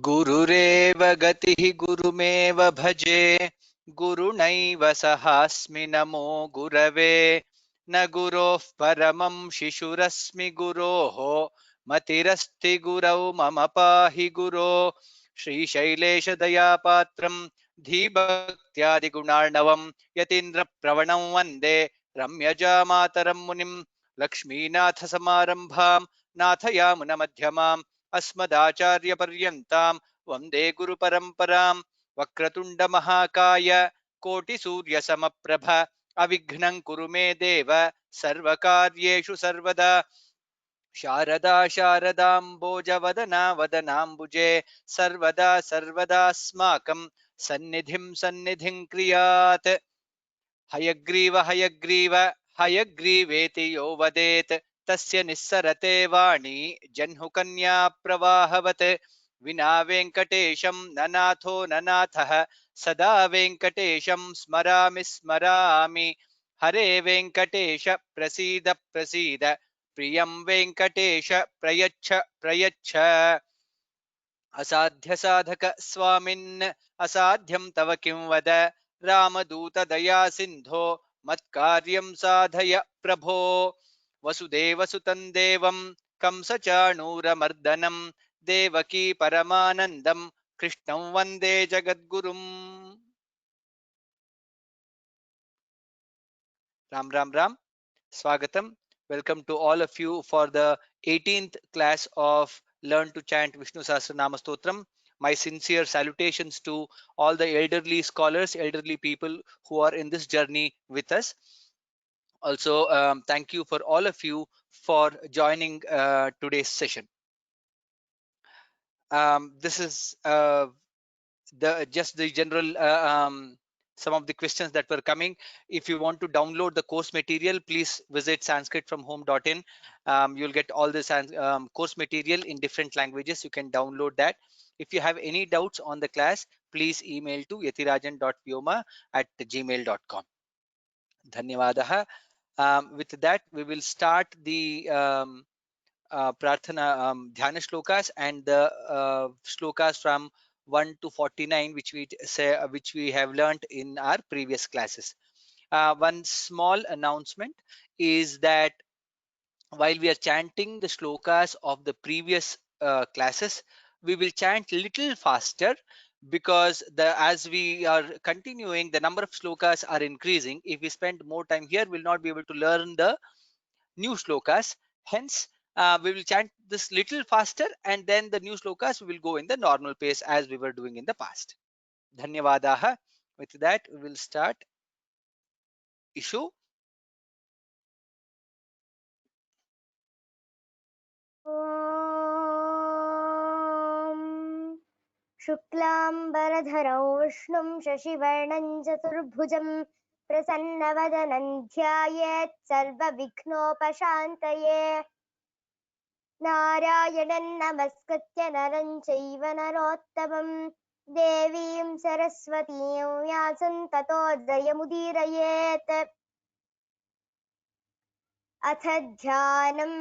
गुरुरेव गतिः गुरुमेव भजे गुरुणैव सहास्मि नमो गुरवे न गुरोः परमं शिशुरस्मि गुरोः मतिरस्ति गुरौ मम पाहि गुरो श्रीशैलेशदयापात्रं धीभक्त्यादिगुणार्णवं यतीन्द्रप्रवणं वन्दे रम्यजामातरं मुनिं लक्ष्मीनाथसमारम्भां नाथयामुनमध्यमाम् अस्मदाचार्यपर्यन्तां वन्दे गुरुपरम्परां वक्रतुण्डमहाकाय कोटिसूर्यसमप्रभ अविघ्नं कुरु मे देव सर्वकार्येषु सर्वदा शारदा शारदाम्बोजवदना वदनाम्बुजे सर्वदा सर्वदास्माकं सन्निधिं क्रियात् हयग्रीव हयग्रीव हयग्रीवेति यो वदेत् तस्य निस्सरते वाणी जह्नुकन्या प्रवाहवत् विना वेङ्कटेशं ननाथो ननाथः सदा वेङ्कटेशं स्मरामि स्मरामि हरे वेङ्कटेश प्रसीद प्रसीद प्रियं वेङ्कटेश प्रयच्छ प्रयच्छ असाध्य साधक स्वामिन् असाध्यं तव किं वद रामदूत दया सिन्धो मत्कार्यं साधय प्रभो वसुदेवसुतं देवं कंसचाणूरमर्दनं देवकी परमानन्दं कृष्णं वन्दे जगद्गुरुम्। Ram Ram Ram. Swagatam. Welcome to all of you for the 18th class of Learn to Chant Vishnu Sahasranama Stotram. My sincere salutations to all the elderly scholars, elderly people who are in this journey with us. Also, thank you for all of you for joining today's session. This is just the general some of the questions that were coming. If you want to download the course material, please visit sanskritfromhome.in. You'll get all this course material in different languages. You can download that. If you have any doubts on the class, please email to yatirajan.vyoma@gmail.com. Dhanyavadah. With that, we will start the prarthana dhyana shlokas and the shlokas from 1 to 49, which we have learnt in our previous classes. One small announcement is that while we are chanting the shlokas of the previous classes, we will chant little faster, because as we are continuing, the number of shlokas are increasing. If we spend more time here, we'll not be able to learn the new shlokas. Hence, we will chant this little faster, and then the new shlokas we will go in the normal pace as we were doing in the past. Dhanyavadaha. With that, we will start. Ishu. ॐ शुक्लाम्बरधरं विष्णुं शशिवर्णं चतुर्भुजं प्रसन्नवदनं ध्यायेत् सर्वविघ्नोपशान्तये नारायणं नमस्कृत्य नरं चैव नरोत्तमं देवीं सरस्वतीं व्यासं ततो जयमुदीरयेत् अथ ध्यानम्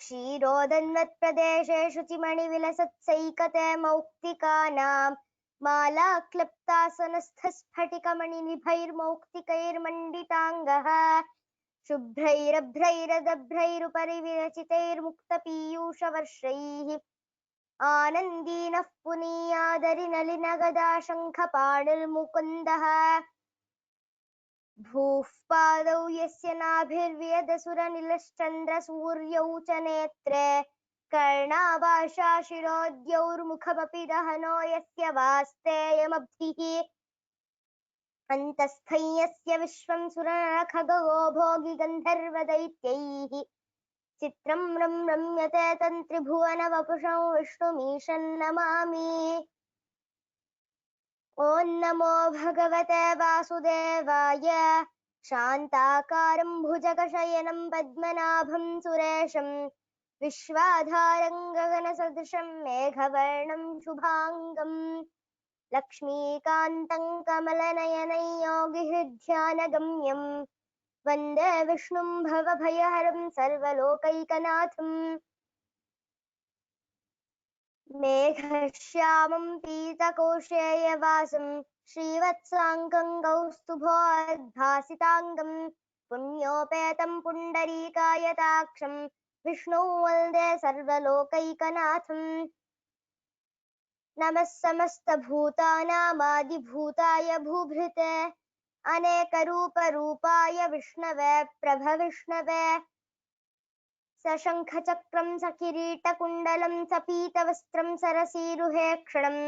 क्षीरोदन्वत्प्रदेशे शुचिमणिविलसत्सैकते मौक्तिकानां माला क्लृप्तासनस्थस्फटिकमणिनिभैर्मौक्तिकैर्मण्डिताङ्गः शुभ्रैरभ्रैरदभ्रैरुपरि विरचितैर्मुक्तपीयूषवर्षैः आनन्दीनः पुनीयादरिनलिनगदा शङ्खपाणिर्मुकुन्दः भूः पादौ यस्य नाभिर्व्यदसुरनिलश्चन्द्रसूर्यौ च नेत्रे कर्णाभाषाशिरोद्यौर्मुखमपि दहनो यस्य वास्तेयमब्धिः अन्तस्थं यस्य विश्वं सुरनरखगो भोगिगन्धर्वदैत्यैः चित्रं रम्यते तन्त्रिभुवनवपुषं विष्णुमीशं नमामि। ॐ नमो भगवते वासुदेवाय शान्ताकारं भुजगशयनं पद्मनाभं सुरेशं विश्वाधारं गगनसदृशं मेघवर्णं शुभाङ्गं लक्ष्मीकान्तं कमलनयनं योगिहृध्यानगम्यं वन्दे विष्णुं भवभयहरं सर्वलोकैकनाथम्। मेघश्यामं पीतकौशेयवासं श्रीवत्साङ्गं कौस्तुभोद्भासिताङ्गं पुण्योपेतं पुण्डरीकायताक्षं विष्णुं वन्दे सर्वलोकैकनाथम्। नमः समस्तभूतानामादिभूताय भूभृते अनेकरूपरूपाय विष्णवे प्रभविष्णवे सशङ्खचक्रं सकिरीटकुण्डलं सपीतवस्त्रं सरसीरुहेक्षणं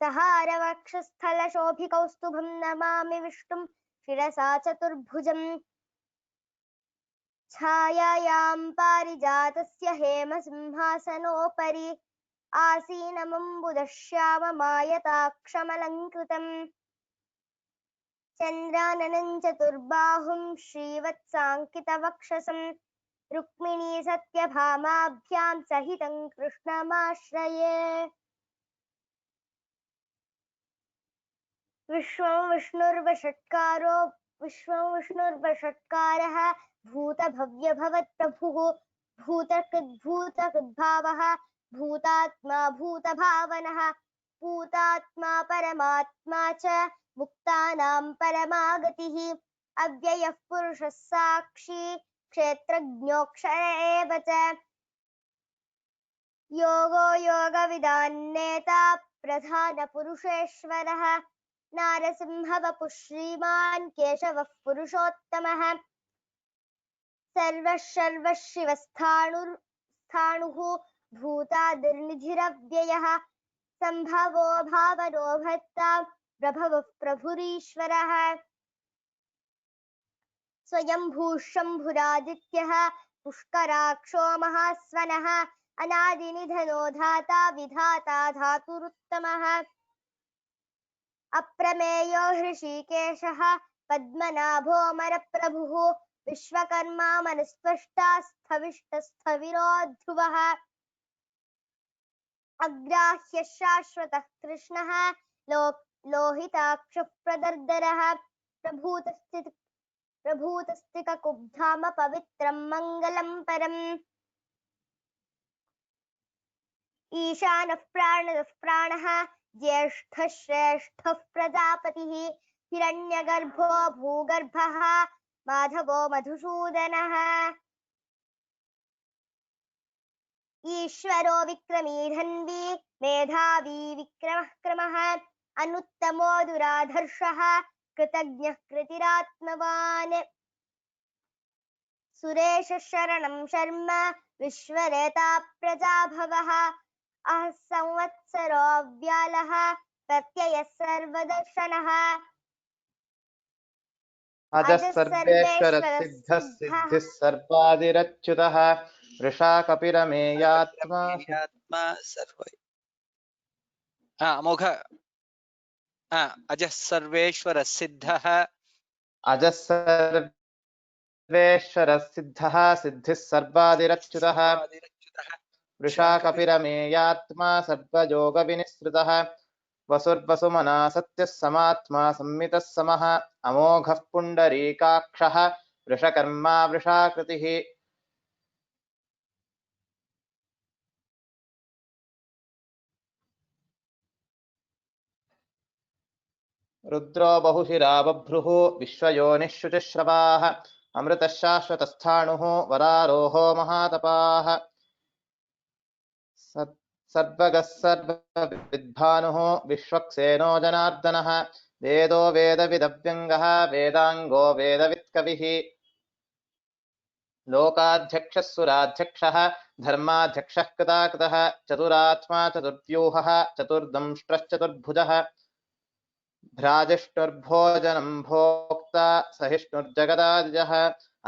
सहारवक्षस्थलशोभिकौस्तुभं नमामि विष्णुं शिरसा चतुर्भुजम्। छायायां पारिजातस्य हेमसिंहासनोपरि आसीनमम्बुदश्याममायताक्षमलङ्कृतम् चन्द्राननं चतुर्बाहुं श्रीवत्साङ्कितवक्षसं रुक्मिणी सत्यभामाभ्यां सहितं कृष्णमाश्रये। विश्वं विष्णुर्वषट्कारः भूतभव्यभवत्प्रभुः भूतकृद्भूतकृद्भावः भूतात्मा भूतभावनः भूतात्मा परमात्मा च मुक्तानां परमागतिः अव्ययः पुरुषः साक्षी क्षेत्रज्ञोऽक्षर एव च योगो योगविदान्नेता प्रधानपुरुषेश्वरः नारसिंहवपुः श्रीमान् केशवः पुरुषोत्तमः सर्वः शर्वः शिवस्थाणुः भूतादिर्निधिरव्ययः सम्भवो भावनो भर्ता प्रभवः प्रभुरीश्वरः स्वयंभूः शम्भुरादित्यः पुष्कराक्षो महास्वनः अनादिनिधनो धाता विधाता धातुरुत्तमः अप्रमेयो हृषीकेशः पद्मनाभोऽमरप्रभुः विश्वकर्मा मनुस्पष्टा स्थविष्टस्थविरो ध्रुवः अग्राह्यः शाश्वतः कृष्णः लोहिताक्षः प्रदर्दरः प्रभूतस्थितकुब्धाम पवित्रं मङ्गलं परम् ईशानः प्राणदः प्राणः ज्येष्ठः श्रेष्ठः प्रजापतिः हिरण्यगर्भो भूगर्भः माधवो मधुसूदनः ईश्वरो विक्रमी धन्वी मेधावी विक्रमः क्रमः अनुत्तमो दुराधर्षः कृतज्ञः कृतिरात्मवान् सुरेशः शरणं शर्म विश्वरेता प्रजाभवः अहः संवत्सरो व्यालः प्रत्ययः सर्वदर्शनः अजः सर्वेश्वरः सिद्धः सिद्धिः सर्वादिरच्युतः वृषा कपिरमेयात्मा सर्व अमोघ अजः सर्वेश्वरः सिद्धः अजः सर्वेश्वरः सिद्धः सिद्धिः सर्वादिरच्युतः वृषा कपिरमेयात्मा सर्वयोगविनिसृतः वसुर्वसुमना सत्यः समात्मा संमितः समः अमोघः पुण्डरीकाक्षः वृषकर्मा वृषाकृतिः रुद्रो बहुशिरा बभ्रुः विश्वयोनिः शुचिश्रवाः अमृतः शाश्वतस्थाणुः वरारोहो महातपाः सर्वगः सर्वविद्भानुः विश्वक्सेनो जनार्दनः वेदो वेदविदव्यङ्गः वेदाङ्गो वेदवित्कविः लोकाध्यक्षः सुराध्यक्षः धर्माध्यक्षः कृताकृतः चतुरात्मा चतुर्व्यूहः चतुर्दंष्ट्रश्चतुर्भुजः भ्राजिष्णुर्भोजनं भोक्ता सहिष्णुर्जगदादिजः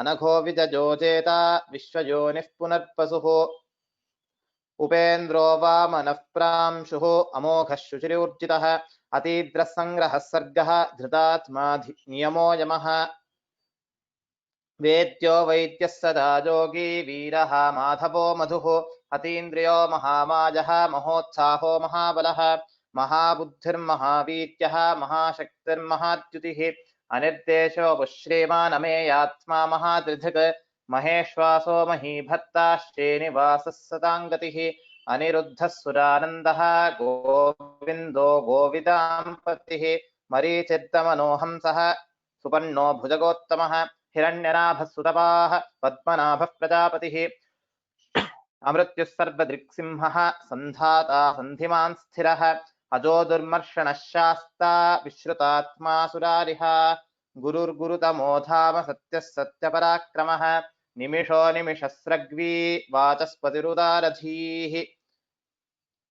अनघो विजयोजेता विश्वयोनिः पुनर्वसुः उपेन्द्रो वामनः प्रांशुः अमोघः शुचिरूर्जितः अतीन्द्रः सङ्ग्रहः सर्गः धृतात्मा नियमो यमः वेद्यो वैद्यः सदा जोगी वीरः माधवो मधुः अतीन्द्रियो महामाजः महोत्साहो महाबलः महाबुद्धिर्महावीर्यः महाशक्तिर्महाद्युतिः अनिर्देशो श्रीमान् अमेयात्मा महात्रिधृक् महेश्वासो महीभर्ता श्रीनिवासः सताङ्गतिः अनिरुद्धः सुरानन्दः गोविन्दो गोविदाम्पतिः मरीचिर्दमनोहंसः सुपर्णो भुजगोत्तमः हिरण्यनाभः सुतपाः पद्मनाभः प्रजापतिः अमृत्युः सर्वदृक्सिंहः सन्धाता सन्धिमान् स्थिरः अजो दुर्मर्षणः शास्ता विश्रुतात्मा सुरारिः गुरुर्गुरुतमो धाम सत्यः सत्यपराक्रमः निमिषो निमिषस्रग्वी वाचस्पतिरुदारधीः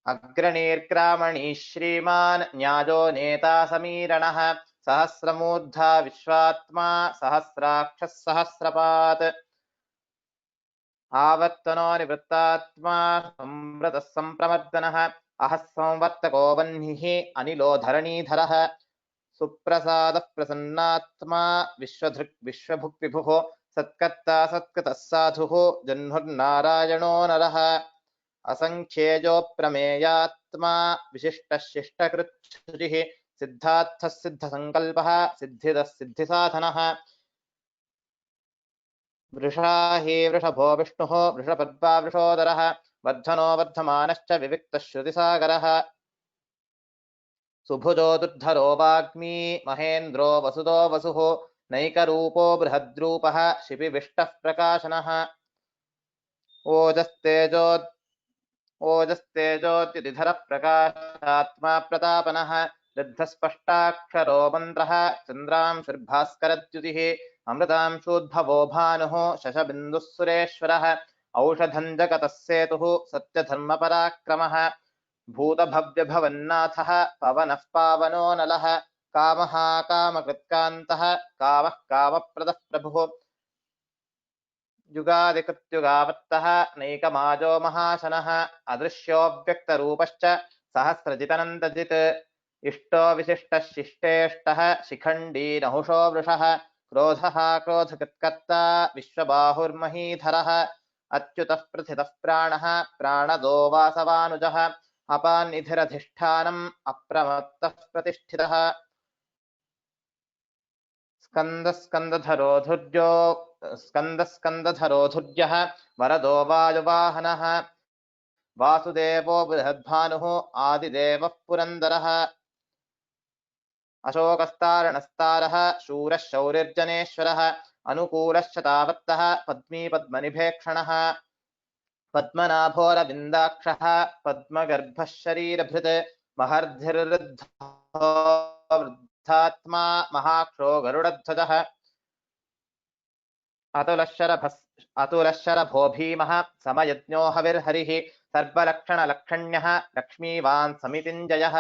अग्रणीर्ग्रामणी श्रीमान् न्यायो नेता समीरणः सहस्रमूर्धा विश्वात्मा सहस्राक्षः सहस्रपात् आवर्तनो निवृत्तात्मा संवृतः सम्प्रमर्दनः अहः संवर्तको वह्निः अनिलो धरणीधरः सुप्रसादः प्रसन्नात्मा विश्वधृक् विश्वभुक् विभुः सत्कर्ता सत्कृतः साधुः जह्नुर्नारायणो नरः असङ्ख्येयो प्रमेयात्मा विशिष्टः शिष्टकृच्छुचिः सिद्धार्थः सिद्धसङ्कल्पः सिद्धिदः सिद्धिसाधनः वृषा हि वृषभो विष्णुः वृषपद्मा वृषोदरः वर्धनो वर्धमानश्च विविक्तः श्रुतिसागरः सुभुजो दुर्धरो वाग्मी महेन्द्रो वसुदो वसुः नैकरूपो बृहद्रूपः शिपिविष्टः प्रकाशनः ओजस्तेजोद्युतिधरः प्रकाशात्मा प्रतापनः ऋद्धस्पष्टाक्षरो मन्त्रः चन्द्रांशुर्भास्करद्युतिः अमृतांशूद्भवो भानुः शशबिन्दुः सुरेश्वरः औषधं जगतः सेतुः सत्यधर्मपराक्रमः भूतभव्यभवन्नाथः पवनः पावनो नलः कामः कामकृत्कान्तः कामः कामप्रदः प्रभुः युगादिकृत्युगावत्तः नैकमाजो महाशनः अदृश्योऽव्यक्तरूपश्च सहस्रजितनन्दजित् इष्टो विशिष्टः शिष्टेष्टः शिखण्डी नहुषो वृषः क्रोधः क्रोधकृत्कर्ता विश्वबाहुर्महीधरः अच्युतः प्रथितः प्राणः प्राणदो वासवानुजः अपान्निधिरधिष्ठानम् अप्रमत्तः प्रतिष्ठितः स्कन्दस्कन्दधरोधुर्यः वरदो वायुवाहनः वासुदेवो बृहद्भानुः आदिदेवः पुरन्दरः अशोकस्तारणस्तारः शूरः शौरिर्जनेश्वरः अनुकूलश्च तावत्तः पद्मी पद्मनिभेक्षणः पद्मनाभोरविन्दाक्षः पद्मगर्भः शरीरभृत् महर्धिर्वृद्धो वृद्धात्मा महाक्षो गरुडध्वजः अतुलशरभो भीमः समयज्ञो हविर्हरिः सर्वलक्षणलक्षण्यः लक्ष्मीवान् समितिञ्जयः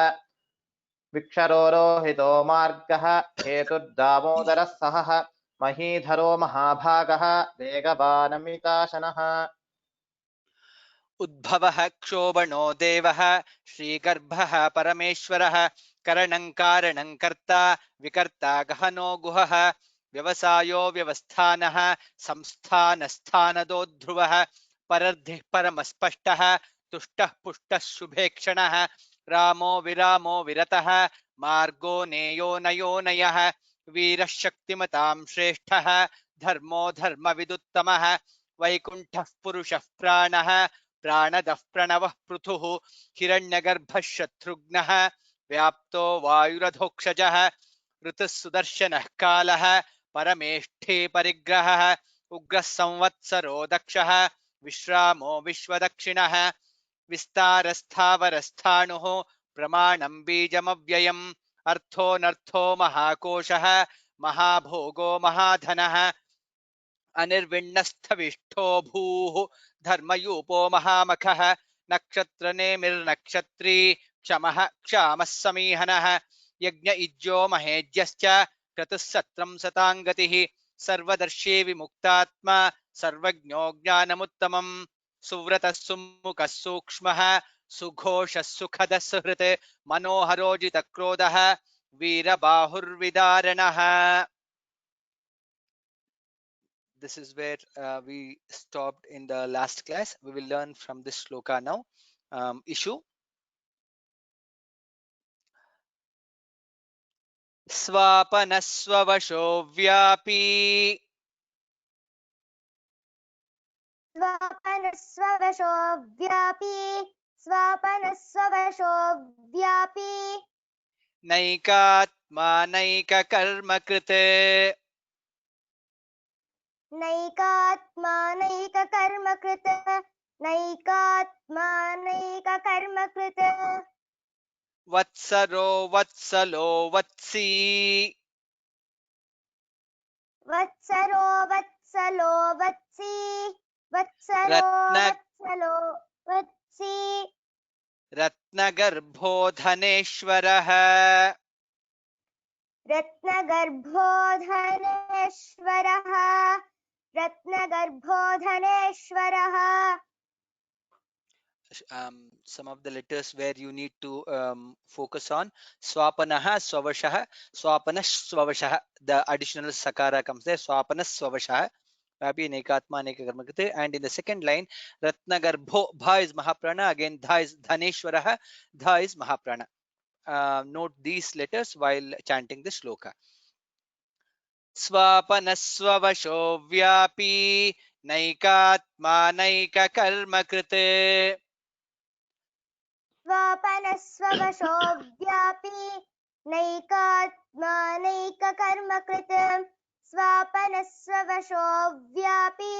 विक्षरोरोहितो मार्गः हेतुर्दामोदरः सहः महीधरो महाभागः वेगवानमिताशनः उद्भवः क्षोभणो देवः श्रीगर्भः परमेश्वरः करणं कारणं कर्ता विकर्ता गहनो गुहः व्यवसायो व्यवस्थानः संस्थानस्थानदो ध्रुवः परर्धिः परमस्पष्टः तुष्टः पुष्टः शुभेक्षणः रामो विरामो विरतः मार्गो नेयो नयो नयः वीरः शक्तिमतां श्रेष्ठः धर्मो धर्मविदुत्तमः वैकुण्ठः पुरुषः प्राणः प्राणदः प्रणवः पृथुः हिरण्यगर्भः शत्रुघ्नः व्याप्तो वायुरधोक्षजः ऋतुः सुदर्शनः कालः परमेष्ठी परिग्रहः उग्रः संवत्सरो दक्षः विश्रामो विश्वदक्षिणः विस्तारस्थावरस्थाणुः प्रमाणं बीजमव्ययम् अर्थोऽनर्थो महाकोशः महाभोगो महाधनः अनिर्विण्णस्थविष्ठो भूः धर्मयूपो महामखः नक्षत्रनेमिर्नक्षत्री क्षमः क्षामः समीहनः यज्ञ इज्यो महेज्यश्च क्रतुः सत्रं सताङ्गतिः सर्वदर्शी विमुक्तात्मा सर्वज्ञो ज्ञानमुत्तमम् सुव्रतः सुमुखः सूक्ष्मः सुघोषः सुखदः सुहृत् मनोहरोजितक्रोधः वीरबाहुर्विदारणः. This is where we stopped in the last class. We will learn from this shloka now. Issue. स्वापनस्ववशो व्यापी स्वापनस्ववशो व्यापी स्वापनस्ववशो व्यापी नैकात्मानैककर्मकृत् नैकात्मानैककर्मकृत् नैकात्मानैककर्मकृत् वत्सरो वत्सलो वत्सी वत्सरो वत्सलो वत्सी वत्सरो रत्न वत्सलो वत्सी रत्नगर्भो धनेश्वरः रत्नगर्भो धनेश्वरः रत्नगर्भो धनेश्वरः some of the letters where you need to focus on. Swapanaha, Swavashah, Swapanash, Swavashah. The additional sakara comes there. Swapanas, Swavashah. Vapi Nekatma Nekakarmakate. And in the second line, Ratnagarbho, Bha is Mahaprana. Again, Dha is Dhaneshwaraha. Dha is Mahaprana. Note these letters while chanting the shloka. Swapanaswavasho Vyapi Naikatma Naikakarmakate. स्वापनस्ववशो व्यापी नैकात्मानैककर्मकृत् स्वापनस्ववशो व्यापी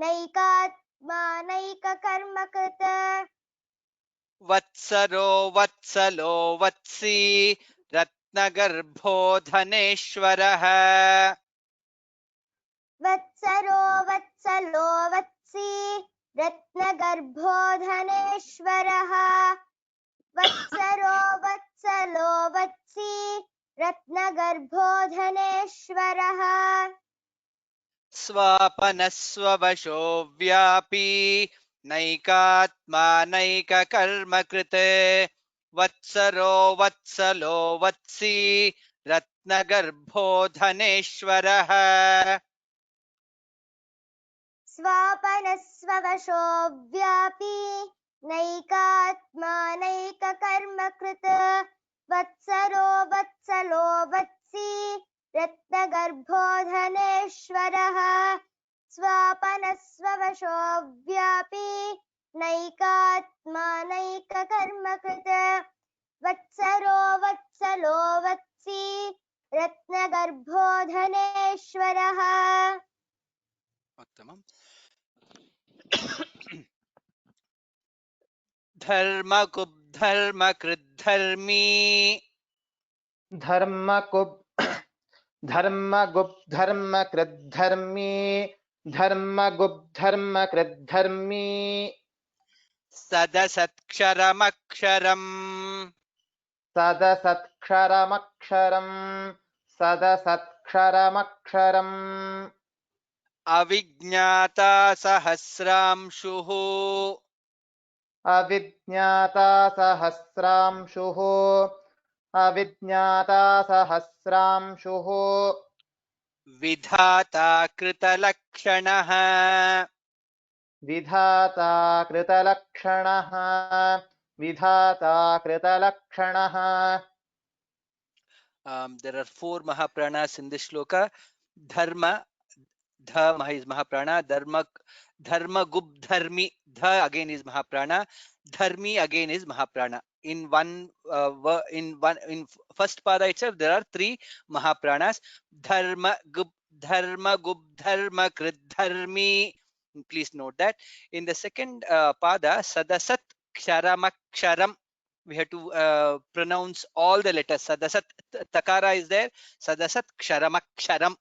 नैकात्मानैककर्मकृत् वत्सरो वत्सलो वत्सी रत्नगर्भो धनेश्वरः वत्सरो वत्सलो वत्सी रत्नगर्भो धनेश्वरः वत्सरो वत्सलो वत्सी रत्नगर्भो धनेश्वरः स्वापनस्ववशो व्यापी नैकात्मानैककर्मकृत् वत्सरो वत्सलो वत्सी रत्नगर्भो धनेश्वरः स्वापनस्ववशो व्यापी नैकात्मानैककर्मकृत् वत्सरो वत्सलो वत्सी रत्नगर्भो धनेश्वरः स्वापनस्ववशो व्यापी नैकात्मानैककर्मकृत् वत्सरो वत्सलो वत्सी रत्नगर्भो धनेश्वरः उत्तमम् धर्मकृद्धर्मी धर्मकृद्धर्मी धर्मकृद्धर्मी सदसत्क्षरमक्षरम् सदसत्क्षरमक्षरम् अविज्ञाता सहस्रांशुः अविज्ञाता सहस्रांशुः विधाता कृतलक्षणः विधाता कृतलक्षणः There are 4 Mahapranas in this shloka. Dharma, Dha is Mahaprana. Dharma Gubdharmi, Dha again is Mahaprana. Dharmi again is Mahaprana. In first pada itself, there are 3 Mahapranas. Dharma Gubdharma Kridharmi. Please note that. In the second pada, Sadasat Ksharamaksharam. We have to pronounce all the letters. Sadasat takara is there. Sadasat ksharamaksharam.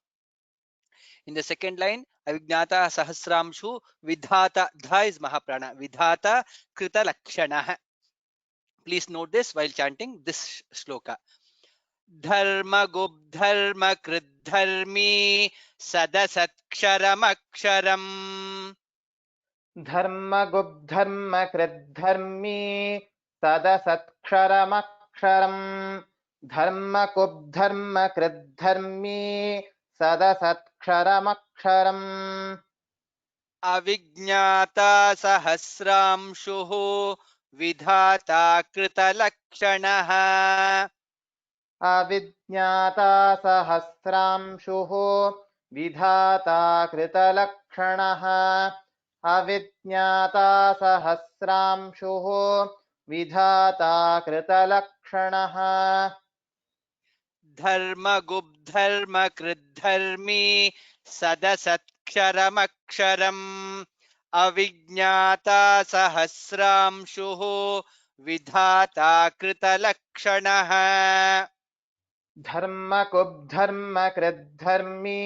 In the second line, avignata sahasramshu vidhata. Dha is Mahaprana. Vidhata krita lakshanah. Please note this while chanting this shloka. Dharma gubdharma kridharmi sadasat ksharamaksharam. धर्मगुब्धर्मकृद्धर्मी सदसत्क्षरमक्षरम् धर्मगुब्धर्मकृद्धर्मी सदसत्क्षरमक्षरम् अविज्ञाता सहस्रांशुः विधाता कृतलक्षणः अविज्ञाता सहस्रांशुः विधाता कृतलक्षणः अविज्ञाता सहस्रांशुः विधाता कृतलक्षणः धर्मगुब्धर्मकृद्धर्मी सदसत्क्षरमक्षरम् अविज्ञाता सहस्रांशुः विधाता कृतलक्षणः धर्मकुब्धर्मकृद्धर्मी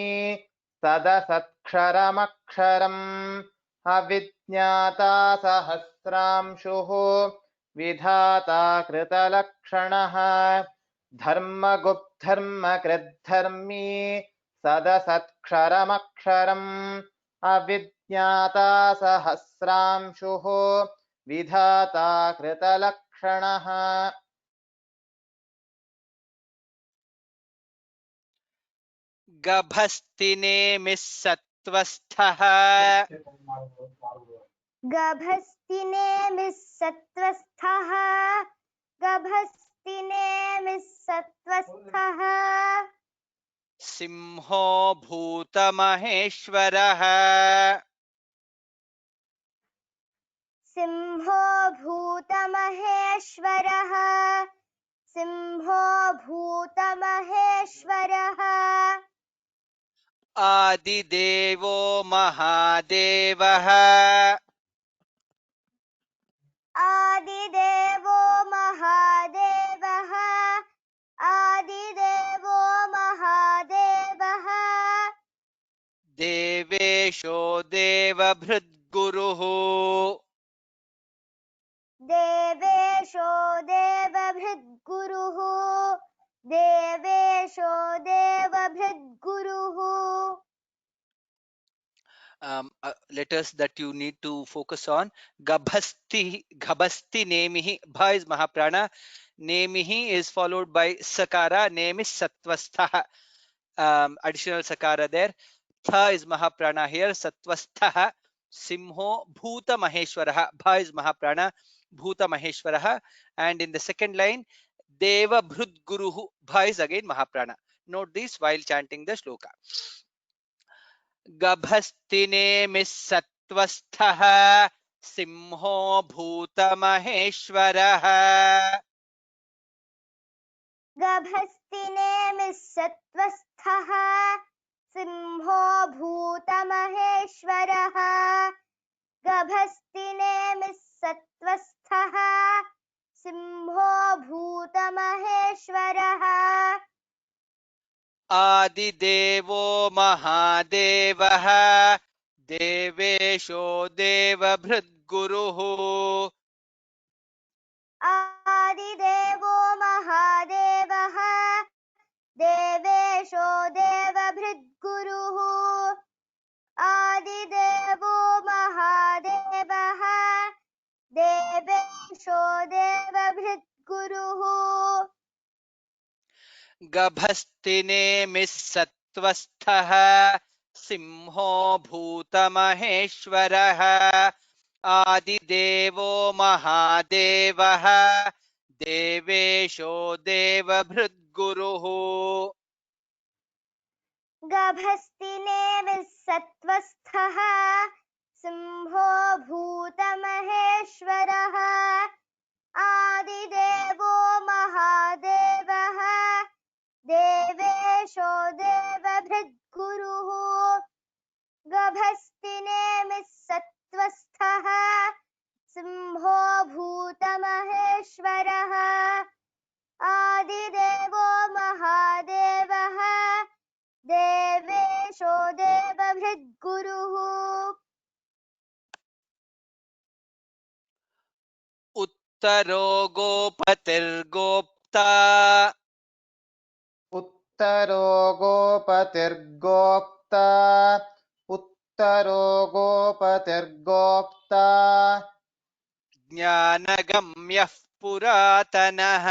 सदसत्क्षरमक्षरम् अविज्ञाता सहस्रांशुः विधाता कृतलक्षणः धर्मगुब्धर्मकृद्धर्मी सदसत्क्षरमक्षरम् अविज्ञाता सहस्रांशुः विधाता कृतलक्षणः गभस्तिनेमिः सत्त्वस्थः गभस्तिनेमिः सत्त्वस्थः गभस्तिनेमिः सत्त्वस्थः सिंहो भूतमहेश्वरः सिंहो भूतमहेश्वरः सिंहो भूतमहेश्वरः आदिदेवो महादेवः आदिदेवो महादेवः आदिदेवो महादेवः देवेशो देवभृद्गुरुः देवेशो देवभृद्गुरुः देवेशो देवभृद्गुरुः letters that you need to focus on. Gabhasti, Ghabasti Nemihi. Bha is Mahaprana. Nemihi is followed by Sakara. Name is Satvastha. Additional Sakara there. Tha is Mahaprana here. Satvastha. Simho Bhuta Maheshwaraha. Bha is Mahaprana. Bhuta Maheshwaraha. And in the second line, Deva Bhrud Guruhu. Bha is again Mahaprana. Note this while chanting the shloka. गभस्तिनेमिः सत्त्वस्थः सिंहो भूतमहेश्वरः गभस्तिनेमिः सत्त्वस्थः सिंहो भूतमहेश्वरः गभस्तिनेमिः सत्त्वस्थः सिंहो भूतमहेश्वरः आदिदेवो महादेवः देवेशो देवभृद्गुरुः आदिदेवो महादेवः देवेशो देवभृद्गुरुः आदिदेवो महादेवः देवेशो देवभृद्गुरुः गभस्तिनेमिः सत्त्वस्थः सिंहो भूतमहेश्वरः आदिदेवो महादेवः देवेशो देवभृद्गुरुः गभस्तिनेमिः सत्त्वस्थः सिंहो भूतमहेश्वरः आदिदेवो महादेवः देवेशो देवभृद्गुरुः गभस्तिनेमिः सत्त्वस्थः सिंहो भूतमहेश्वरः आदिदेवो महादेवः देवेशो देवभृद्गुरुः उत्तरो गोपतिर्गोप्ता उत्तरो गोपतिर्गोप्ता उत्तरो गोपतिर्गोप्ता ज्ञानगम्यः पुरातनः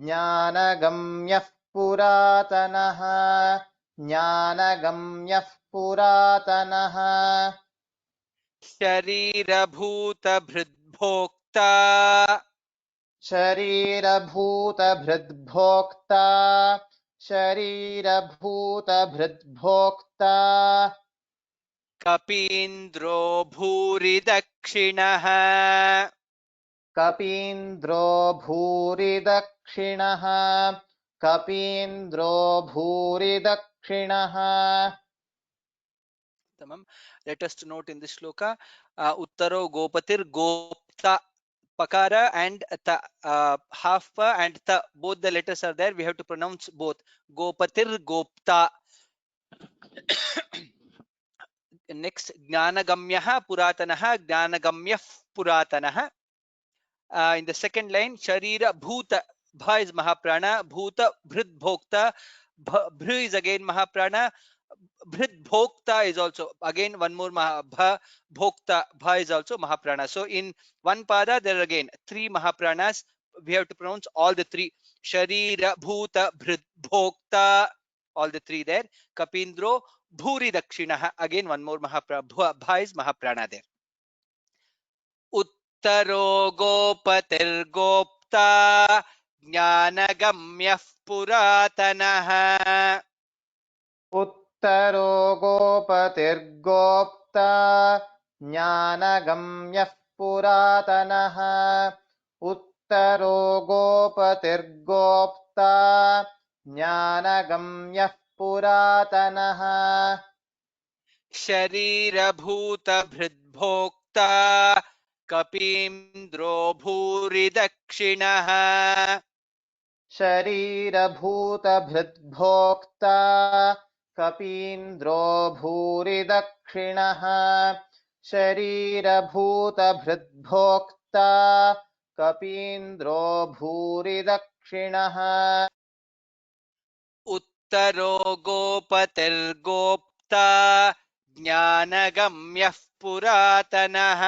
ज्ञानगम्यः पुरातनः ज्ञानगम्यः पुरातनः शरीरभूतभृद्भोक्ता शरीरभूतभृद्भोक्ता शरीरभूतभृद्भोक्ता कपीन्द्रो भूरिदक्षिणः कपीन्द्रो भूरिदक्षिणः कपीन्द्रो भूरिदक्षिणः Tamam. Let us to note in this shloka, Uttaro Gopatir Gopta, Pakara and ta, half pa and ta, both the letters are there. We have to pronounce both. Gopatir Gopta. Next, Jnanagamyaha Puratanaha, Jnanagamyah Puratanaha. In the second line, Sharira Bhuta, Bha is Mahaprana, Bhuta Bhrid Bhokta, Bhri is again Mahaprana, Bhrid Bhokta is also again one more Bha Bhokta, Bha is also Mahaprana. So in one pada there are again three Mahapranas. We have to pronounce all the three. Sharira Bhuta Bhrid Bhokta, all the three there. Kapindro Bhuri Dakshinaha, again one more Mahaprana. Bha is Mahaprana there. उत्तरो गोपतिर्गोप्ता ज्ञानगम्यः पुरातनः उत्तरो गोपतिर्गोप्ता ज्ञानगम्यः पुरातनः उत्तरो गोपतिर्गोप्ता ज्ञानगम्यः पुरातनः शरीरभूतभृद्भोक्ता कपीन्द्रो भूरिदक्षिणः शरीरभूतभृद्भोक्ता कपीन्द्रो भूरिदक्षिणः शरीरभूतभृद्भोक्ता कपीन्द्रो भूरिदक्षिणः उत्तरो गोपतिर्गोप्ता ज्ञानगम्यः पुरातनः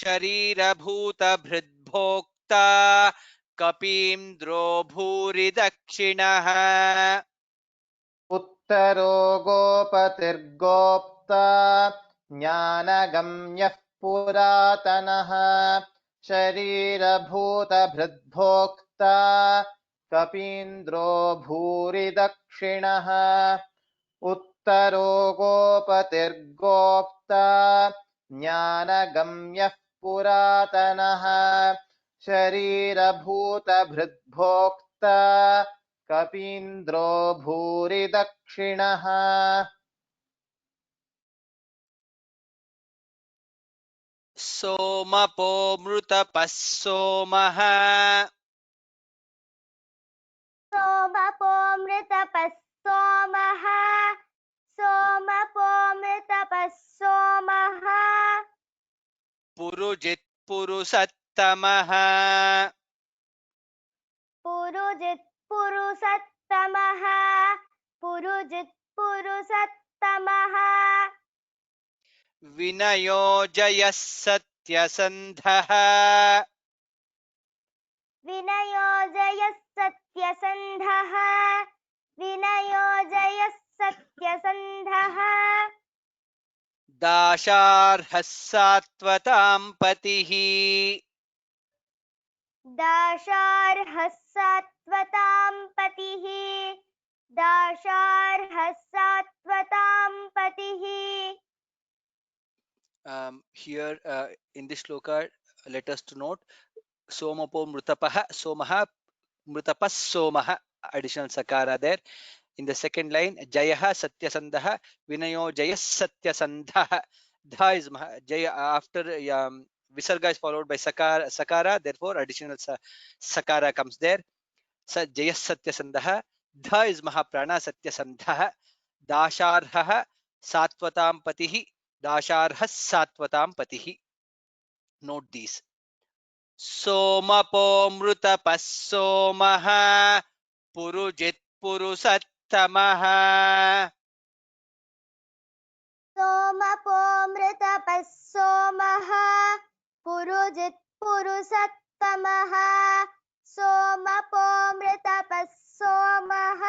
शरीरभूतभृद्भोक्ता कपीन्द्रो भूरिदक्षिणः उत्तरो गोपतिर्गोप्ता ज्ञानगम्यः पुरातनः शरीरभूतभृद्भोक्ता कपीन्द्रो भूरिदक्षिणः उत्तरो गोपतिर्गोप्ता ज्ञानगम्यः पुरातनः शरीरभूतभृद्भोक्ता कपीन्द्रो भूरिदक्षिणः सोमपो मृतपः सोमः सोमपो मृतपः सोमः सोमपो मृतपः सोमः पुरुजित् पुरुषत्तमः पुरुजित् पुरुषत्तमः पुरुजित् पुरुषत्तमः विनयो जयः सत्यसन्धः विनयो जयः सत्यसन्धः विनयो जयः सत्यसन्धः दाशार्हः सात्वतां पतिः दाशार्हः सात्वतां पतिः दाशार्हः सात्वतां पतिः Here in this shloka, let us to note Somapo Mrutapah, Somaha Mrutapas Somaha, additional sakara there. In the second line, Jayaha Satyasandaha, Vinayo Jayas Satyasandaha. Dha is Jaya after Visarga is followed by Sakara, therefore additional Sakara comes there. Jayas Satyasandaha, Dha is Mahaprana Satyasandaha, Dasharha Satvatam Patihi, Dasharha Satvatam Patihi. Note these. सोमपो मृतपः सोमः Purujit पुरुषत्तमः सोमपो मृतपः सोमः Purujit पुरुषत्तमः सोमपो मृतपः सोमः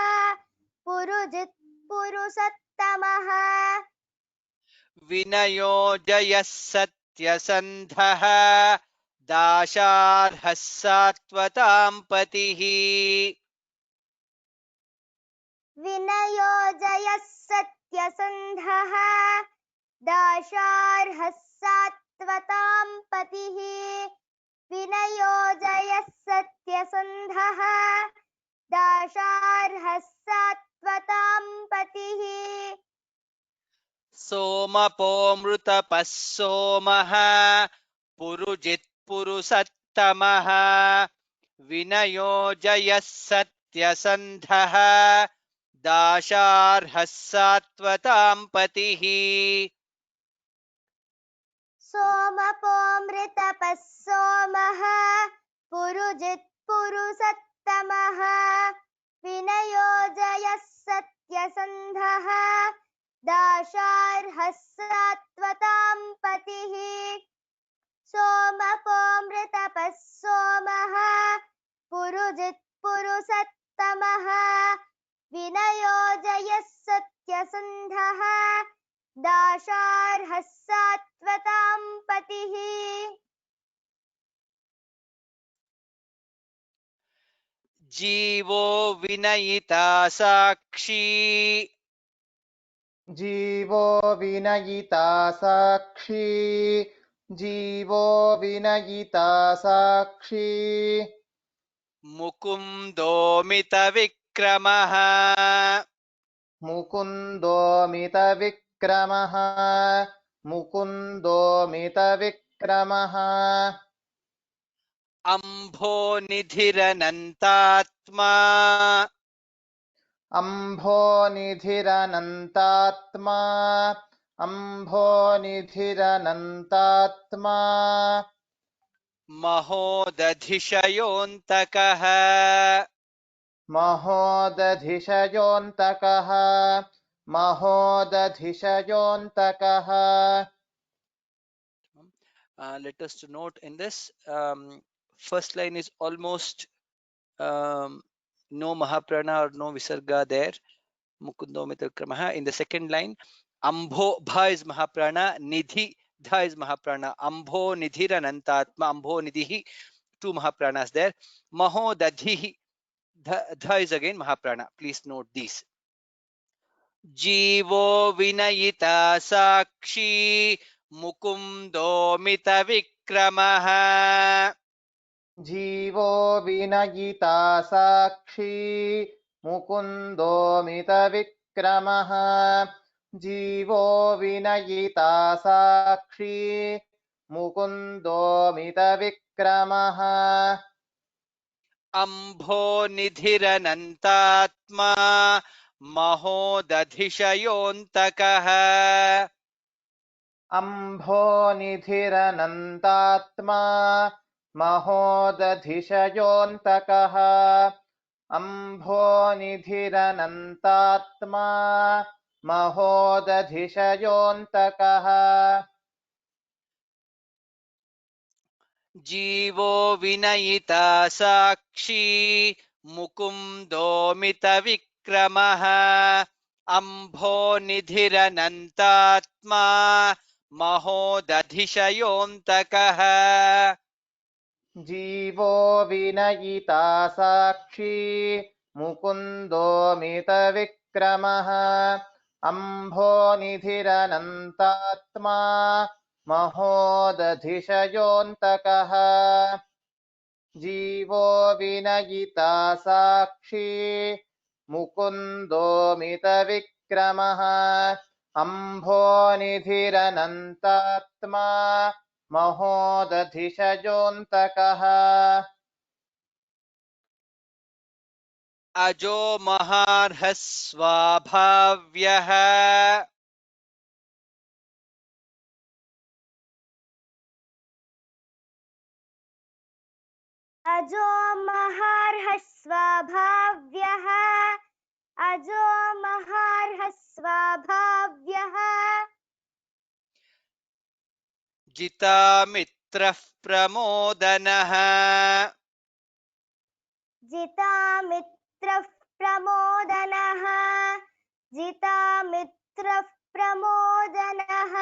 Purujit पुरुषत्तमः विनयो जयः सत्यसन्धः दाशार्हः सात्वतां पतिः विनयो जयः सत्यसन्धः दाशार्हः सात्वतां पतिः सत्यसन्धः दाशार्हः सात्वतां पतिः सोमपोऽमृतपः सोमः पुरुजित्पुरुषत्तमः विनयो जयः सत्यसन्धः दाशार्हः सात्वतां पतिः सोमपोऽमृतपः सोमः पुरुजित्पुरुषत्तमः विनयो जयः सत्यसन्धः दाशार्हः सात्वतां पतिः सोमपोऽमृतपः सोमः पुरुजित्पुरुषत्तमः विनयो जयः सत्यसन्धः दाशार्हः सात्वतां पतिः जीवो विनयिता साक्षी जीवो विनयिता साक्षी जीवो विनयिता साक्षी मुकुन्दोमितविक्रमः मुकुन्दोमितविक्रमः मुकुन्दोमितविक्रमः अम्भोनिधिरनन्तात्मा अम्भोनिधिरनन्तात्मा अम्भोनिधिरनन्तात्मा महोदधिशयोऽन्तकः महोदधिशयोऽन्तकः महोदधिशयोऽन्तकः Let us to note in this first line is almost no mahaprana or no visarga there. Mukundo Mitakramaha. In the second line, Ambho Bha is mahaprana, Nidhi Dha is mahaprana. Ambho Nidhiranantatma, Ambho Nidhi, two mahapranas there. Maho Dadhi Dha is again mahaprana. Please note these. जीवो विनयिता साक्षी मुकुन्दोमितविक्रमः जीवो विनयिता साक्षी मुकुन्दोमितविक्रमः जीवो विनयिता साक्षी मुकुन्दोमितविक्रमः अम्भोनिधिरनन्तात्मा महोदधिशयोऽन्तकः अम्भोनिधिरनन्तात्मा महोदधिशयोऽन्तकः अम्भोनिधिरनन्तात्मा महोदधिशयोऽन्तकः जीवो विनयिता साक्षी मुकुन्दोमितविक्रमः अम्भोनिधिरनन्तात्मा महोदधिशयोऽन्तकः जीवो विनयिता साक्षी मुकुन्दोमितविक्रमः अम्भोनिधिरनन्तात्मा महोदधिशयोऽन्तकः जीवो विनयिता साक्षी मुकुन्दोमितविक्रमः अम्भोनिधिरनन्तात्मा महोदधिशयोऽन्तकः अजो महार्हः स्वाभाव्यः अजो महार्हः स्वाभाव्यः अजो महार्हः स्वाभाव्यः जितामित्रः प्रमोदनः जितामित्रः प्रमोदनः जितामित्रः प्रमोदनः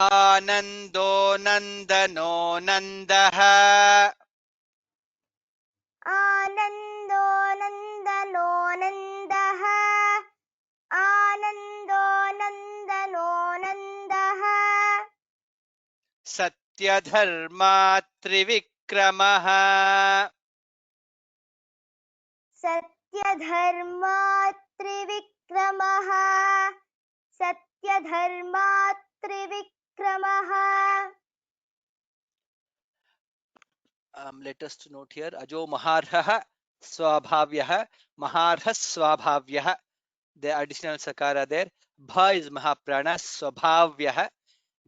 आनन्दो नन्दनो नन्दः आनन्दो नन्दनो नन्दः आनन्दो नन्दनो नन्दः सत्यधर्मा त्रिविक्रमः त्रिविक्रमः सत्यधर्मा त्रिविक्रमः सत्यधर्मा त्रिविक्रमः let us to note here ajo maharhah swabhavyah maharhah swabhavyah. The additional sakara there. Bha is mahaprana swabhavyah.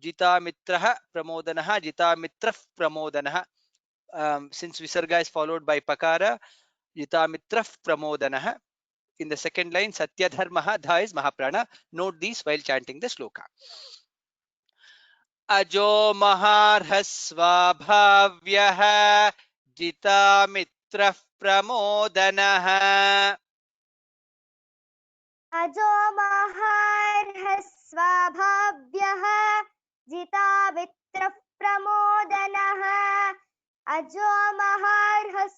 Jita mitrah pramodanah jita mitrah pramodanah. Since visarga is followed by pakara, jita mitrah pramodanah. In the second line, satyadharmah, dha is mahaprana. Note these while chanting the sloka. अजो महार्हस्वाभाव्यः जितामित्रः प्रमोदनः अजो महार्हस्वाभाव्यः जितामित्रः प्रमोदनः अजो महार्हस्वाभाव्यः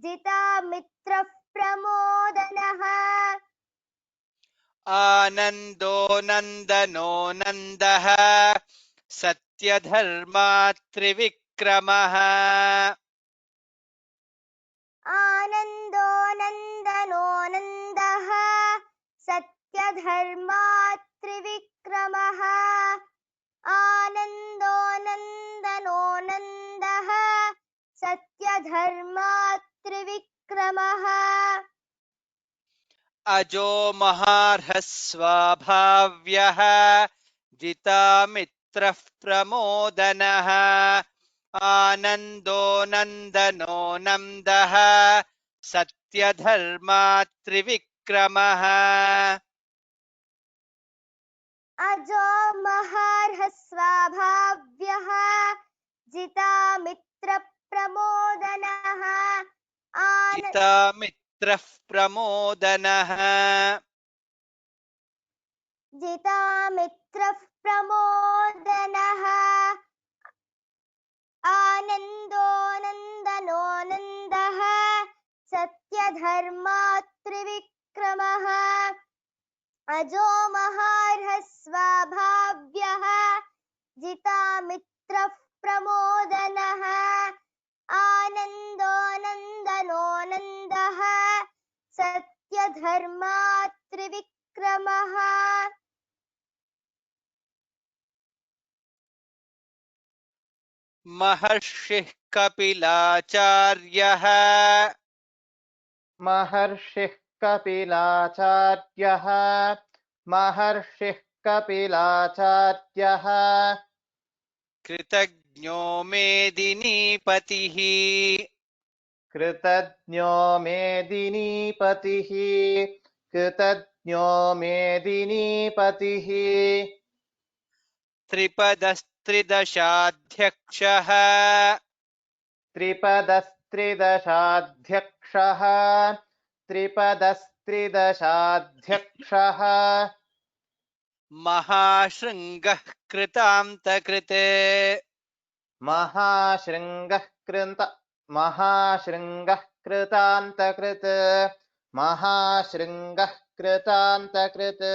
जितामित्रः प्रमोदनः आनन्दो नन्दनो नन्दः सत्यधर्मा त्रिविक्रमः आनन्दो नन्दनो नन्दः सत्यधर्मा त्रिविक्रमः आनन्दो नन्दनो नन्दः सत्यधर्मा त्रिविक्रमः अजो महार्हस्वाभाव्यः जितामित्रः प्रमोदनः आनन्दो नन्दनो नन्दः सत्यधर्मा त्रिविक्रमः अजो महार्हस्वाभाव्यः जितामित्रप्रमोदनः जितामित्रः प्रमोदनः जितामित्रः प्रमोदनः आनन्दो नन्दनो नन्दः सत्यधर्मा त्रिविक्रमः अजो महार्हस्वाभाव्यः जितामित्रः प्रमोदनः आनन्दो नन्दनो नन्दः सत्यधर्मा त्रिविक्रमः महर्षिः कपिलाचार्यः महर्षिः कपिलाचार्यः महर्षिः कपिलाचार्यः कृतज्ञो मेदिनीपतिः कृतज्ञो मेदिनीपतिः कृतज्ञो मेदिनीपतिः त्रिपदस्त्रिदशाध्यक्षः त्रिपदस्त्रिदशाध्यक्षः त्रिपदस्त्रिदशाध्यक्षः महाशृङ्गः कृतान्तकृत् महाशृङ्गः कृतान्तकृत् महाशृङ्गः कृतान्तकृत्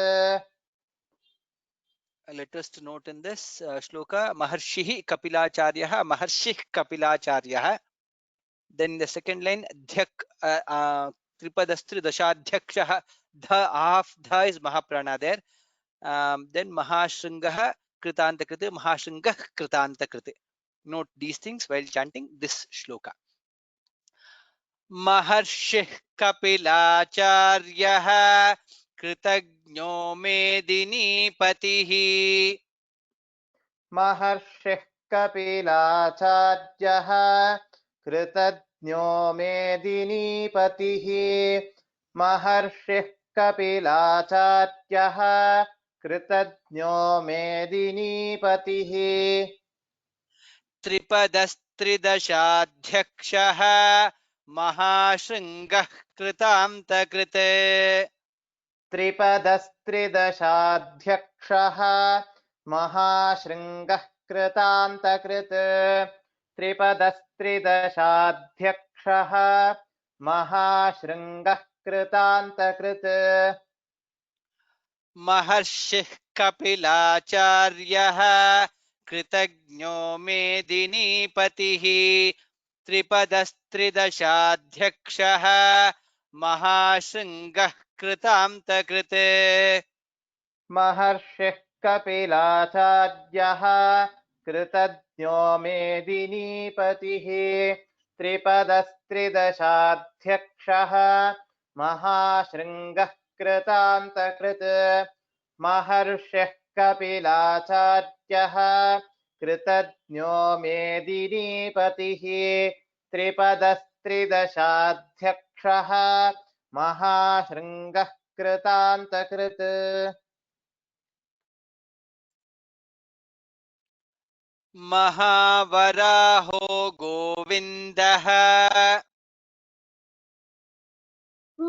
Let us to note in this shloka Maharshihi Kapilacharyah Maharshih Kapilacharyah. Then in the second line Tripadastri Dashadhyakshah dha half dha is Mahaprana there. Then Mahashringaha Kritantakriti Mahashringah Kritantakriti. Note these things while chanting this shloka. महर्षिः कपिलाचार्यः कृतज्ञो मेदिनीपतिः महर्षिः कपिलाचार्यः कृतज्ञो मेदिनीपतिः महर्षिः कपिलाचार्यः कृतज्ञो मेदिनीपतिः त्रिपदस्त्रिदशाध्यक्षः महाशृङ्गः कृतान्तकृत् त्रिपदस्त्रिदशाध्यक्षः महाशृङ्गः कृतान्तकृत् त्रिपदस्त्रिदशाध्यक्षः महाशृङ्गः कृतान्तकृत् महर्षिः कपिलाचार्यः कृतज्ञो मेदिनीपतिः त्रिपदस्त्रिदशाध्यक्षः महाशृङ्गः कृतान्तकृत् महर्षिः कपिलाचार्यः कृतज्ञो मेदिनीपतिः त्रिपदस्त्रिदशाध्यक्षः महाशृङ्गः कृतान्तकृत् महर्षिः कपिलाचार्यः कृतज्ञो मेदिनीपतिः त्रिपदस्त्रिदशाध्यक्षः महाशृङ्गः कृतान्तकृत् महावराहो गोविन्दः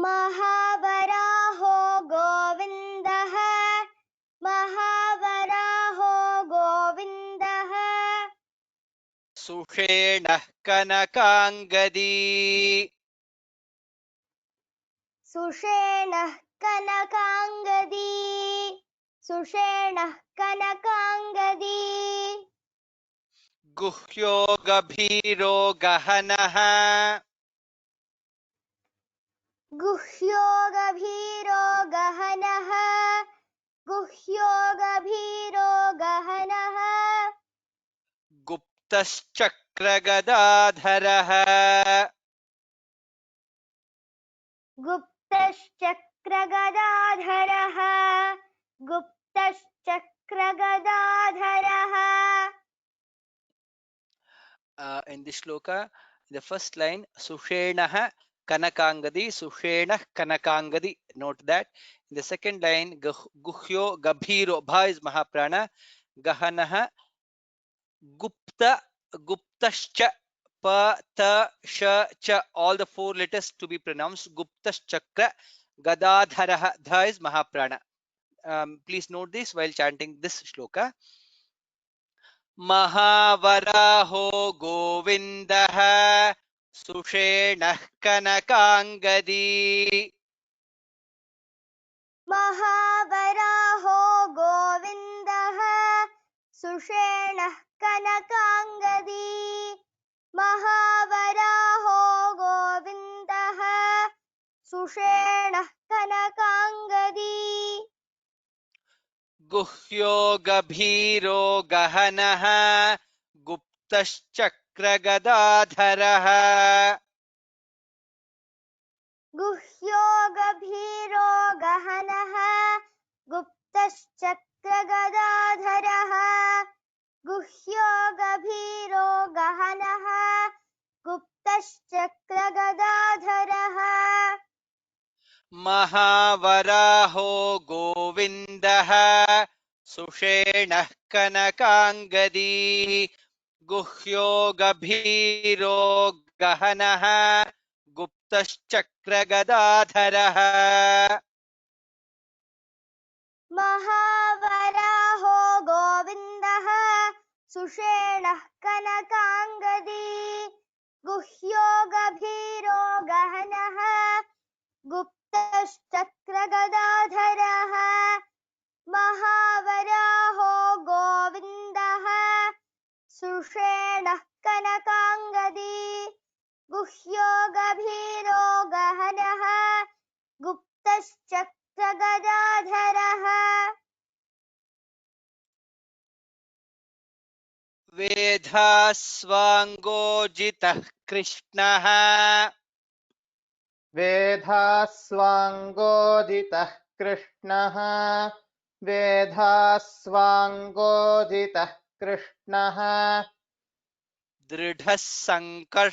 महावराहो गोविन्दः महावराहो गोविन्दः सुषेणः कनकाङ्गदी सुषेणः कनकाङ्गदी सुषेणः कनकाङ्गदी गुह्यो गभीरो गहनः गुह्यो गभीरो गहनः गुह्यो गभीरो गहनः गुप्तश्चक्रगदाधरः गुप्तश्चक्रगदाधरः गुप्तश्चक्रगदाधरः in this shloka, the first line, Sushenah Kanakangadi, Sushenah Kanakangadi. Note that. In the second line, Guhyo Gabhiro, Bha is Mahaprana, Gahanah Gupta, Guptascha, Pa, Ta, Sha, Cha, all the four letters to be pronounced. Guptaschakra, Gadadharaha, Dha is Mahaprana. Please note this while chanting this shloka. महावराहो गोविन्दः सुषेणः कनकाङ्गदी महावराहो गोविन्दः सुषेणः कनकाङ्गदी महावराहो गोविन्दः सुषेणः कनकाङ्गदी गुह्यो गभीरो गहनः गुप्तश्चक्रगदाधरः गुह्यो गभीरो गहनः गुप्तश्चक्रगदाधरः गुह्यो गभीरो गहनः गुप्तश्चक्रगदाधरः महावराहो गोविन्दः सुषेणः कनकाङ्गदी गुह्यो गभीरो गहनः गुप्तश्चक्रगदाधरः महावराहो गोविन्दः सुषेणः कनकाङ्गदी गुह्यो गभीरो गहनः गुप्तश्चक्रगदाधरः महावराहो गोविन्दः सुषेणः कनकाङ्गदी गुह्यो गभीरो गहनः गुप्तश्चक्रगदाधरः वेधास्वाङ्गोजितः कृष्णः वेधास्वाङ्गोदितः कृष्णः वेधास्वाङ्गोदितः कृष्णः दृढः सङ्कर्षणोच्युतः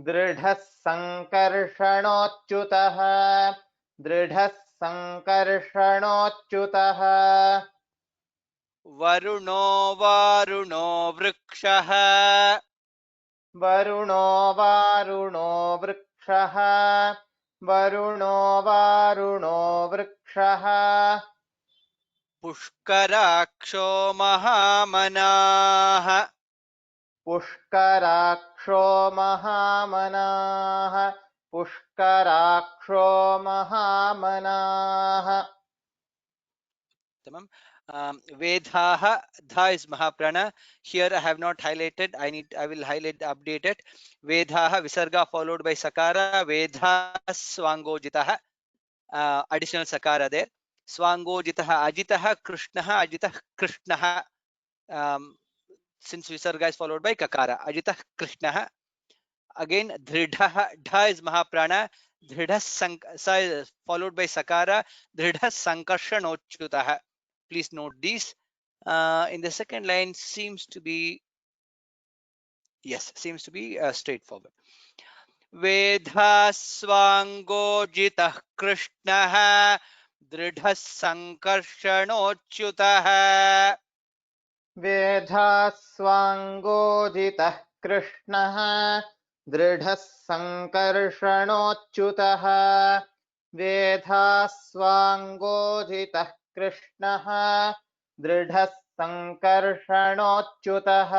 दृढः सङ्कर्षणोच्युतः दृढः सङ्कर्षणोच्युतः वरुणो वारुणो वृक्षः वरुणो वारुणो वृक्षः वरुणो वारुणो वृक्षः पुष्कराक्षो महामनाः पुष्कराक्षो महामनाः पुष्कराक्षो महामनाः तमम् Vedaha, dha is Mahaprana. Here I have not highlighted. I will highlight the updated. Vedaha visarga followed by sakara. Vedha swangojitaha. Additional sakara there. Swangojitaha ajitaha krishnaha ajitah krishnaha. Um, since visarga is followed by kakara. Ajitah krishnaha. Again, dridha, dha is Mahaprana. Dridha followed by sakara. Dridha sankarshanochutaha. Please note these. In the second line seems to be, yes, seems to be straightforward. Vedhaswangojitah krishnah dridhah sankarshanoच्युतः. वेधास्वाङ्गोदितः कृष्णः दृढः सङ्कर्षणोच्युतः वेधास्वाङ्गोदितः कृष्णः दृढः सङ्कर्षणोच्युतः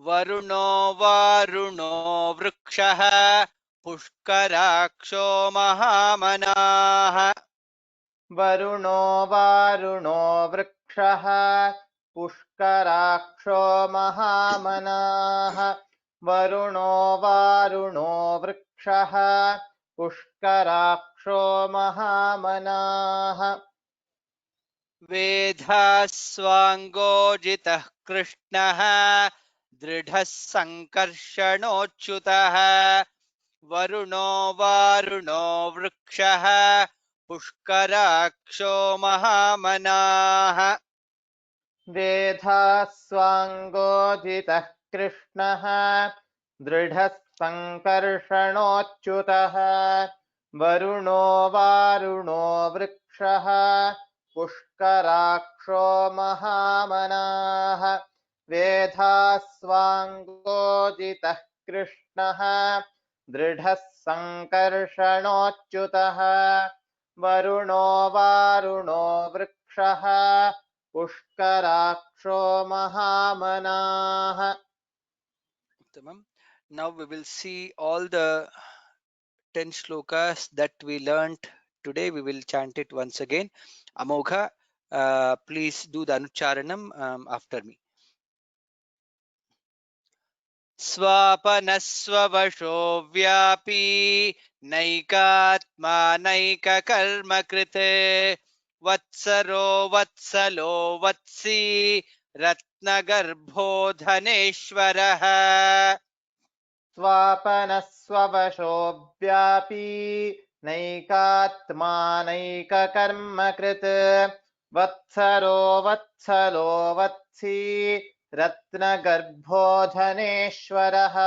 वरुणो वारुणो वृक्षः पुष्कराक्षो महामनाः. वरुणो वारुणो वृक्षः पुष्कराक्षो महामनाः वरुणो वारुणो वृक्षः पुष्कराक्षो महामनाः वेधास्वाङ्गोजितः कृष्णः दृढः सङ्कर्षणोच्युतः. वरुणो वारुणो वृक्षः पुष्कराक्षो महामनाः. वेधास्वाङ्गोदितः कृष्णः दृढः सङ्कर्षणोच्युतः वरुणो वारुणो वृक्षः पुष्कराक्षो महामनाः वेधास्वाङ्गोदितः कृष्णः दृढः सङ्कर्षणोच्युतः वरुणो वारुणो वृक्षः पुष्कराक्षो महामनाः. Now we will see all the 10 shlokas that we learnt today. We will chant it once again. Amogha, please do the Anucharanam after me. स्वापनस्ववशो व्यापी नैकात्मा नैककर्मकृते वत्सरो वत्सलो वत्सी रत्नगर्भो धनेश्वरः. स्वापनस्ववशोऽव्यापी नैकात्मा नैककर्मकृत् वत्सरो वत्सलो वत्सी रत्नगर्भो धनेश्वरः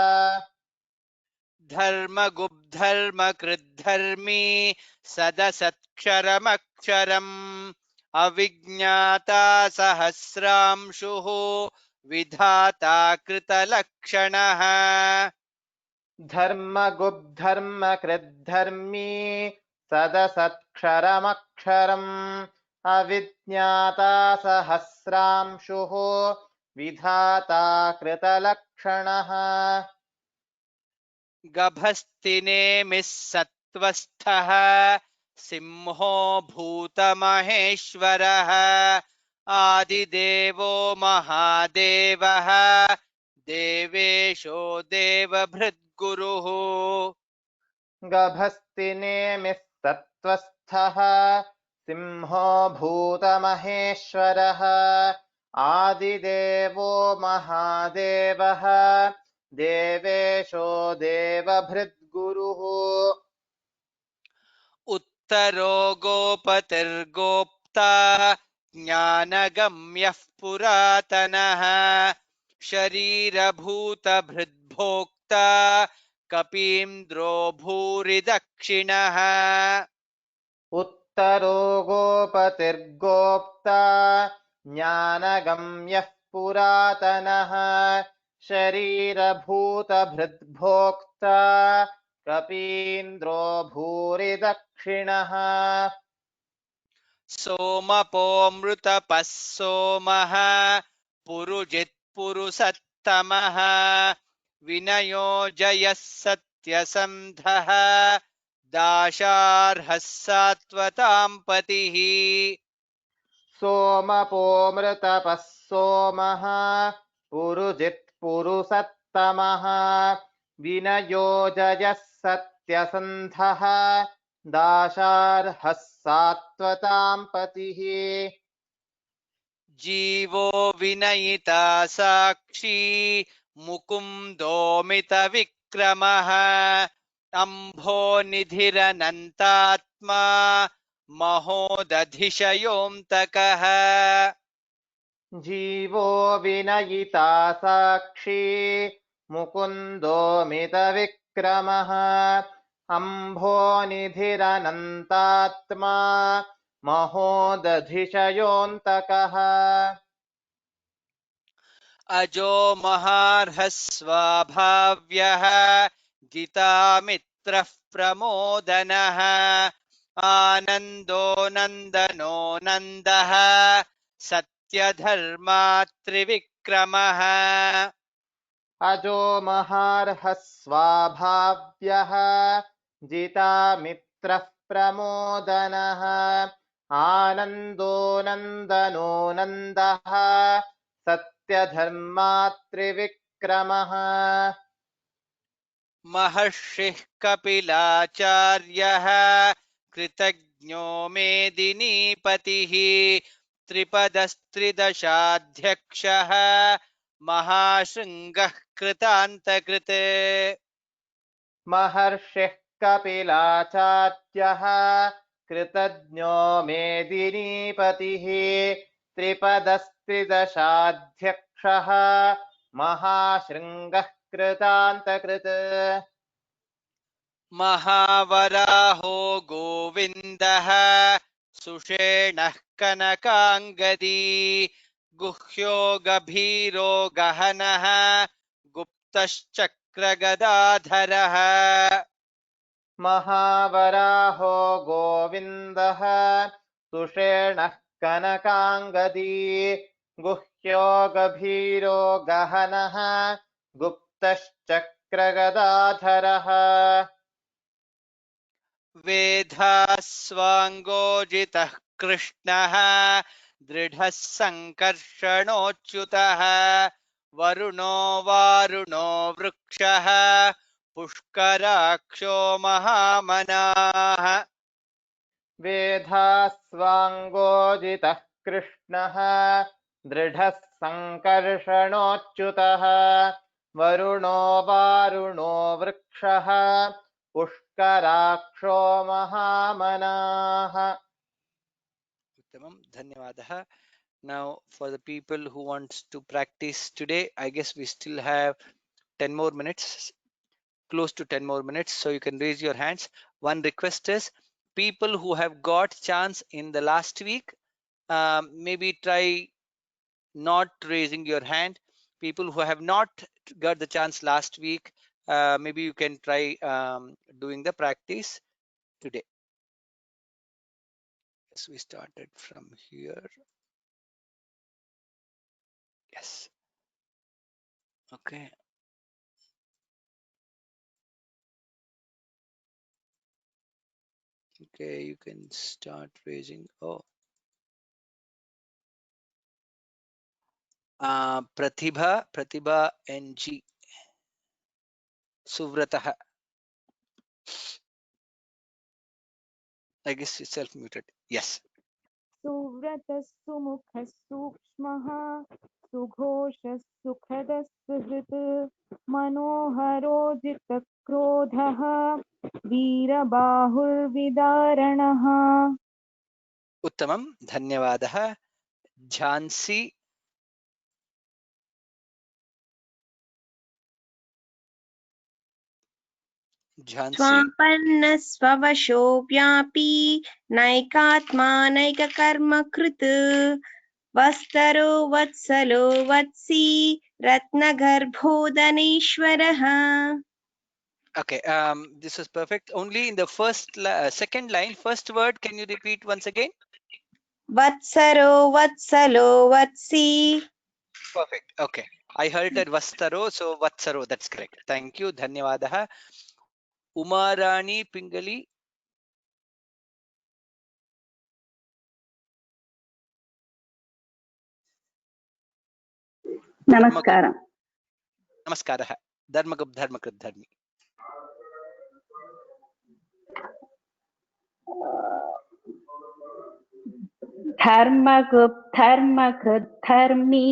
धर्मगुब्धर्मकृद्धर्मी सदसत्क्षरमक्षरम् अविज्ञाता सहस्रांशुः विधाता कृतलक्षणः. धर्मगुब्धर्मकृद्धर्मी सदसत्क्षरमक्षरम् अविज्ञाता सहस्रांशुः विधाता कृतलक्षणः गभस्तिनेमिः सत्त्वस्थः सिंहो भूतमहेश्वरः आदिदेवो महादेवः देवेशो देवभृद्गुरुः. गभस्तिनेमिः सत्त्वस्थः सिंहो भूतमहेश्वरः आदिदेवो महादेवः देवेशो देवभृद्गुरुः उत्तरो गोपतिर्गोप्ता ज्ञानगम्यः पुरातनः शरीरभूतभृद्भोक्ता कपीन्द्रो भूरि दक्षिणः. उत्तरो गोपतिर्गोप्ता ज्ञानगम्यः पुरातनः शरीरभूतभृद्भोक्ता कपीन्द्रो भूरि दक्षिणः सोमपोऽमृतपः सोमः पुरुजित्पुरुषत्तमः विनयो जयः सत्यसन्धः दाशार्हः सात्वतां पतिः. सोमपोमृतपः सोमः पुरुजित् पुरुषत्तमः विनयो जयः सत्यसन्धः दाशार्हः सात्वतां पतिः जीवो विनयिता साक्षी मुकुन्दोमितविक्रमः अम्भो निधिरनन्तात्मा महोदधिशयोऽन्तकः जीवो विनयिता साक्षी मुकुन्दोमितविक्रमः अम्भोनिधिरनन्तात्मा महोदधिशयोऽन्तकः अजो महार्हः स्वाभाव्यः जितामित्रः प्रमोदनः आनन्दो नन्दनो नन्दः सत्यधर्मा त्रिविक्रमः अजो महार्हः स्वाभाव्यः जितामित्रः प्रमोदनः आनन्दो नन्दनो नन्दः सत्यधर्मा त्रिविक्रमः महर्षिः कपिलाचार्यः कृतज्ञो मेदिनीपतिः त्रिपदस्त्रिदशाध्यक्षः महाशृङ्गः कृतान्तकृत् महर्षिः कपिलाचार्यः कृतज्ञो मेदिनीपतिः त्रिपदस्त्रिदशाध्यक्षः महाशृङ्गः कृतान्तकृत् महावराहो गोविन्दः सुषेणः कनकाङ्गदी गुह्यो गभीरो गहनः गुप्तश्चक्रगदाधरः महावराहो गोविन्दः सुषेणः कनकाङ्गदी गुह्यो गभीरो गहनः गुप्तश्चक्रगदाधरः वेधास्वाङ्गोजितः कृष्णः दृढः सङ्कर्षणोच्युतः वरुणो वारुणो वृक्षः पुष्कराक्षो महामनाः वेधास्वाङ्गोजितः कृष्णः दृढः सङ्कर्षणोच्युतः वरुणो वारुणो वृक्षः पुष्कराक्षो महामनाः उत्तमं धन्यवादः. Now for the people who wants to practice today, I guess we still have 10 more minutes, close to 10 more minutes, so you can raise your hands. One request is people who have got chance in the last week, maybe try not raising your hand. People who have not got the chance last week, maybe you can try doing the practice today. Yes, we started from here. Yes. Okay. Okay, you can start raising. Oh, Pratibha NG, Suvratah. I guess it's self-muted. Yes. सुव्रतः सुमुखः सूक्ष्मः सुघोषः सुखदः सुहृत् मनोहरोजितक्रोधः वीरबाहुर्विदारणः Uttamam. Dhanyavadah. Jhansi. Jhansi. स्वापन्नस्ववशो व्यापी नैकात्मानैककर्मकृत् वस्तरो वत्सलो वत्सी रत्नगर्भोदनेश्वरः Okay. This is perfect. Only in the second line, first word. Can you repeat once again? वत्सरो वत्सलो वत्सी Perfect. Okay. I heard that Vastaro, so Vatsaro. That's correct. Thank you. Dhanyavadah. Umarani Pingali. नमस्कारः नमस्कारः धर्मगुप्त धर्मकृत धर्मी धर्मगुप्त धर्मकृत धर्मी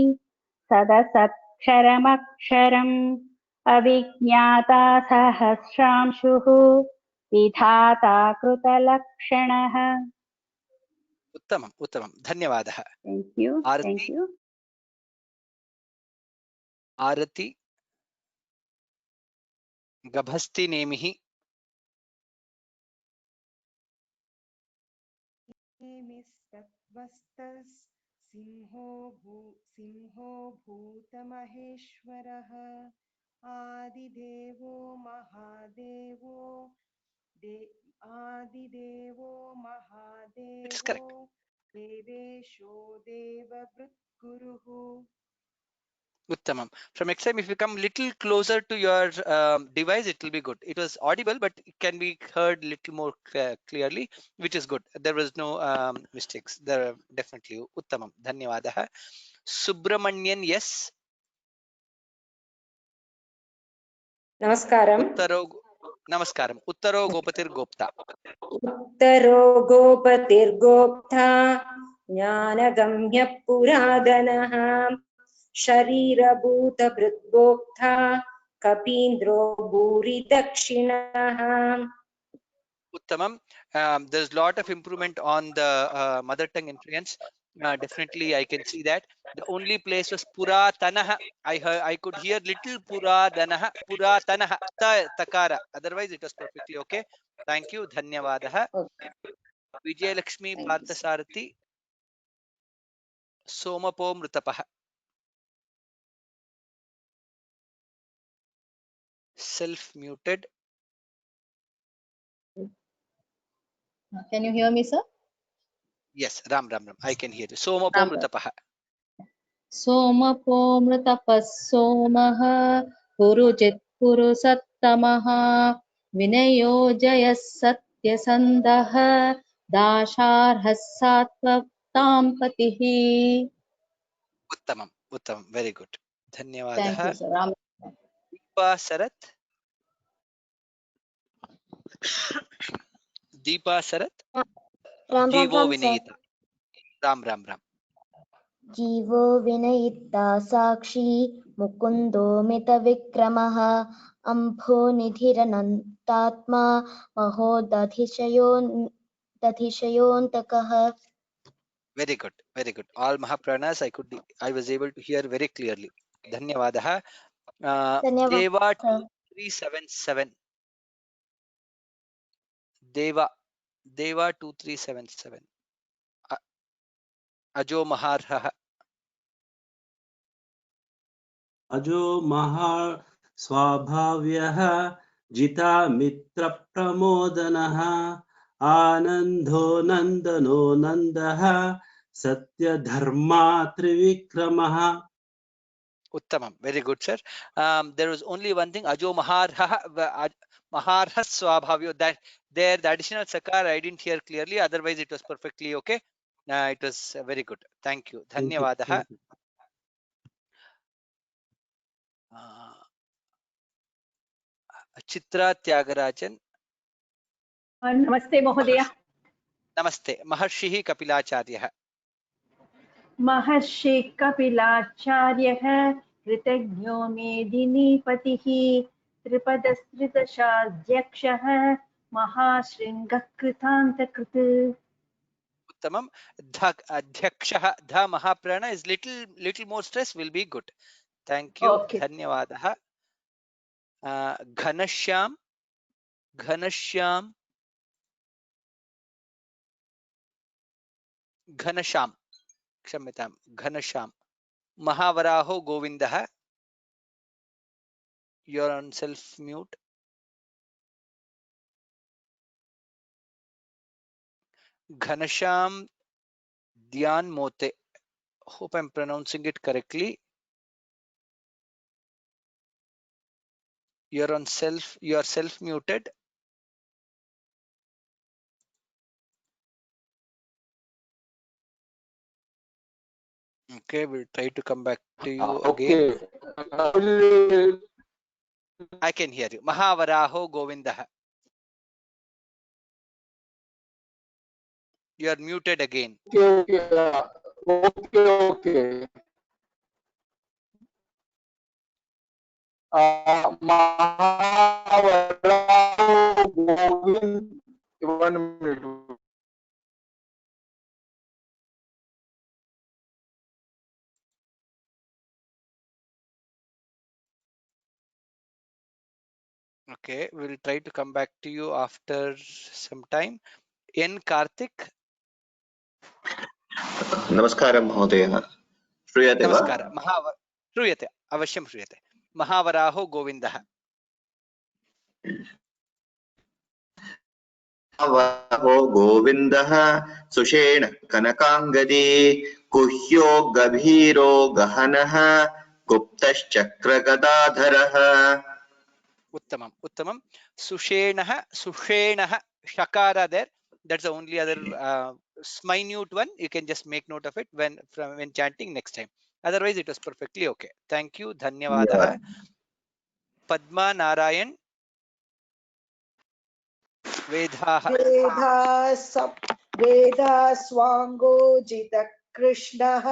सदसत्क्षरमक्षरम् अविज्ञाता सहस्रांशुः विधाता कृतलक्षणः। उत्तमम् उत्तमं धन्यवादः Thank you. Aarti Thank you. Aarti Gabhasti नेमिः नेमिस्तत्त्वस्तस् सिंहो भूतमहेश्वरः आदिदेवो महादेवो आदिदेवो It's महादेवो correct. देवेशो देववृत्गुरुः Uttamam. From next time, if you come little closer to your device, it will be good. It was audible, but it can be heard little more clearly, which is good. There was no mistakes. There are definitely Uttamam. Dhanyavadah. Subramanian, yes. नमस्कारम् Uttaro. Namaskaram. Uttaro Gopatir Gopta. उत्तरो गोपतिर्गोप्ता ज्ञानगम्यः पुरादनः शरीरभूतभृद्गोप्ता कपीन्द्रो भूरिदक्षिणः Uttamam. There's a lot of improvement on the mother tongue influence. Definitely, I can see that. The only place was Puratanaha. I could hear little Puradanaha, Puratanaha, Takara. Otherwise, it was perfectly okay. Thank you. Dhanyavadaha. Vijay Lakshmi Thank you. Parthasarathi Somapo Mrutapaha. Self-muted. Can you hear me, sir? Yes, Ram. I can hear you. Somapo Mrutapaha. सोमपो मृतपः सोमः Purujit पुरुसत्तमः विनयो जयः सत्यसन्धः दाशार्हः सात्वतां पतिः. Uttamam. Very good. Thank Dhanyavadaha. you, sir. Ram. Deepa Sarat. Deepa Sarat. Ram Jivo Ram sir Vinayita. Ram. जीवो विनयिता साक्षी मुकुन्दो मितविक्रमः अम्भो निधिरनन्तात्मा महोदधिशयोऽन्तकः Very good. All Mahapranas I was able to hear very clearly. Dhanyavadaha. धन्यवाद Deva सर 2377. Deva 2377. Ajo Maharha. अजो महार स्वाभाव्यः जिता मित्रप्रमोदनः आनन्दो नन्दनो नन्दः सत्यधर्मा त्रिविक्रमः. Uttamam. Very good, sir. There was only one thing. Ajo Maharha. Maharha Swabhavyo. That there, the additional sakar I didn't hear clearly. Otherwise, it was perfectly okay. It was very good. Thank you. Dhanyavadaha. Chitra Tyagarajan. नमस्ते महोदय. Namaste. Maharshihi Kapilacharyah. Maharshi कपिलाचार्यः कृतज्ञो मेदिनीपतिः त्रिपदस्त्रिदशाध्यक्षः महाशृङ्गः कृतान्तकृत्. Uttamam. Adhyakshaha. Dha Mahaprana is little more stress will be good. Thank you. Okay. Dhanyavadaha. Ghanashyam. Kshamyatam. Ghanashyam. Mahavaraho Govindaha. You're on self mute. Ghanashyam Dhyan Mote. Hope I'm pronouncing it correctly. You are self muted. Okay, we'll try to come back to you Okay. again. I can hear you. Mahavaraho Govindah. You are muted again. Okay. Mahavaraho Govind. 1 minute. Okay, we'll try to come back to you after some time. N Karthik. नमस्कारं महोदयः श्रूयते वा नमस्कार. श्रूयते, अवश्यं श्रूयते. महावराहो गोविन्दः. महावराहो गोविन्दः Sushena कनकाङ्गदी गुह्यो गभीरो गहनः गुप्तश्चक्रगदाधरः Uttamam, Uttamam. Sushenah, Shakara there. That's the only other minute one. You can just make note of it when chanting next time. Otherwise, it was perfectly okay. Thank you. Dhanyavadah. Padma Narayan. Vedaha. वेदास्वाङ्गोजित कृष्णः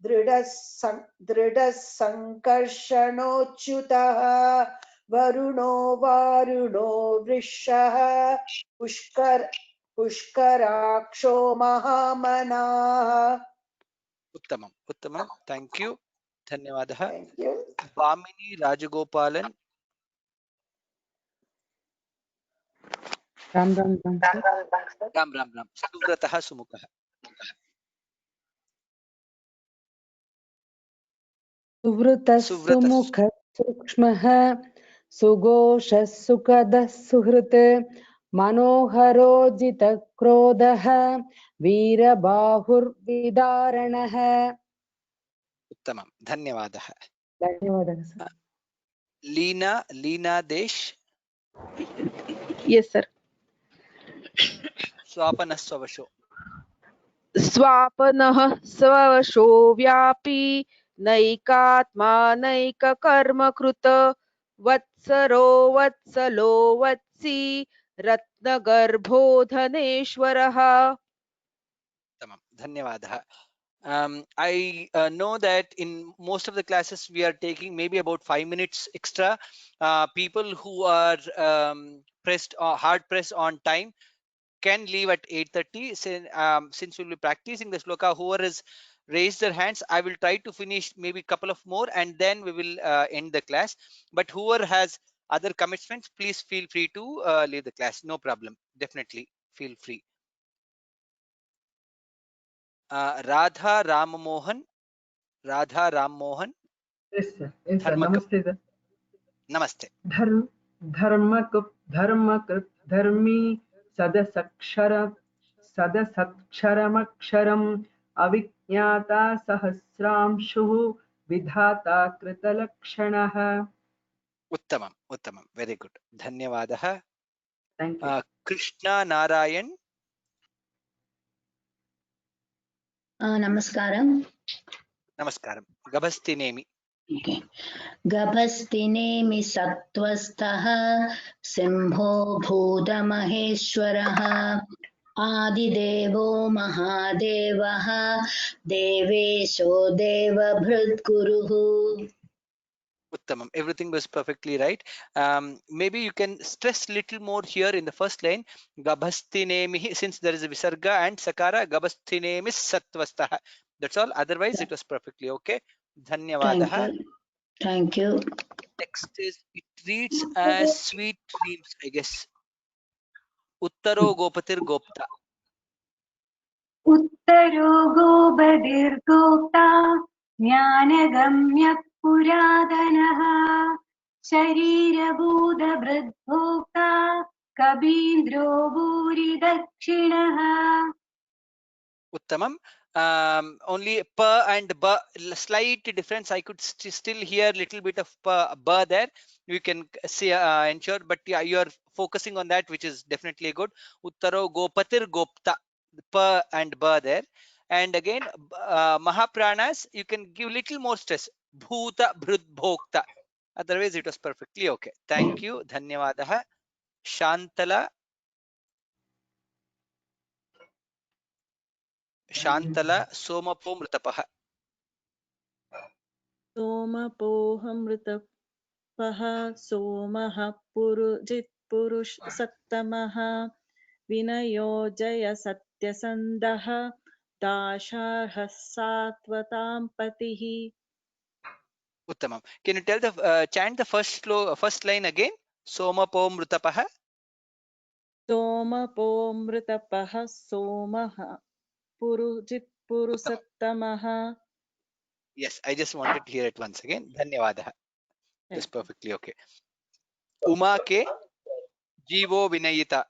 दृढः सङ्कर्षणोच्युतः वरुणो वारुणो वृषः पुष्कराक्षो महामनाः. Uttamam, Uttamam. Thank you. Dhanyavadah. Thank you. Vamini Rajagopalan. Ram Ram Ram sir Ram Ram Ram. Suvratah Sumukah. सुवृतः सुमुखः सूक्ष्मः सुघोषः सुखदः सुहृत् मनोहरोजितः क्रोधः वीरबाहुर्विदारणः. Uttamam. Dhanyavadah. धन्यवादः सर. Leena Desh. Yes, sir. Swapanah Swavasho. स्वापनः स्ववशो व्यापी नैकात्मा नैककर्मकृत वत्सरो वत्सलो वत्सी रत्नगर्भो धनेश्वरः. Tamam. Dhanyavadah. I know that in most of the classes we are taking maybe about 5 minutes extra. People who are hard pressed on time can leave at 8:30. Since we'll be practicing the sloka, whoever has raised their hands, I will try to finish maybe a couple of more and then we will end the class. But whoever has other commitments, please feel free to leave the class. No problem. Definitely feel free. Radha Ram Mohan. Yes, sir. Yes, sir. Namaste, sir. Namaste. Dharmakrit dharmi sadasaksharamaksharam aviknyata sahasramshuh vidhata kritalakshanaha. Uttamam. Very good. Dhanyavadah. Thank you. Krishna Narayan. Namaskaram. Gabhastinemi. Okay. Gabhastinemi sattvasthaha simbho bhuta maheshwaraha adidevo mahadevaha devesho deva bhritguruhu. Uttamam. Everything was perfectly right. Maybe you can stress little more here in the first line. Gabhastinemi, since there is a visarga and sakara, Gabhastinemi sattvastaha. That's all. Otherwise, it was perfectly okay. Dhanyavadah. Thank you. Next is, it reads as sweet dreams, I guess. Uttaro Gopatir Gopta. उत्तरो गोबधिर्गोप्ता ज्ञानगम्यः पुरातनः शरीरभूतभृद्भोक्ता कबीन्द्रो भूरिदक्षिणः. Uttamam. Only pa and ba, slight difference. I could still hear little bit of ba there. You can see ensure, but yeah, you are focusing on that, which is definitely good. Uttaro Gopatir Gopta, pa and ba there. And again, Mahapranas, you can give little more stress. Bhuta, Bhrut, Bhokta. Otherwise, it was perfectly okay. Thank you. Dhanyavadaha. Shantala. Shantala, Somapo Mritapaha. सोमपोऽहमृतपः सोमः पुरुजित्पुरुषसत्तमः विनयो जय सत्यसन्धः दाशार्हः सात्वतां पतिः. Uttamam. Can you tell the chant the first line again? Somapo Mritapaha. सोमपोऽमृतपः सोमः पुरुजित्पुरुषसत्तमः. Yes, I just wanted to hear it once again. Dhanyavadaha. That's perfectly okay. Uma ke Jivo Vinayita.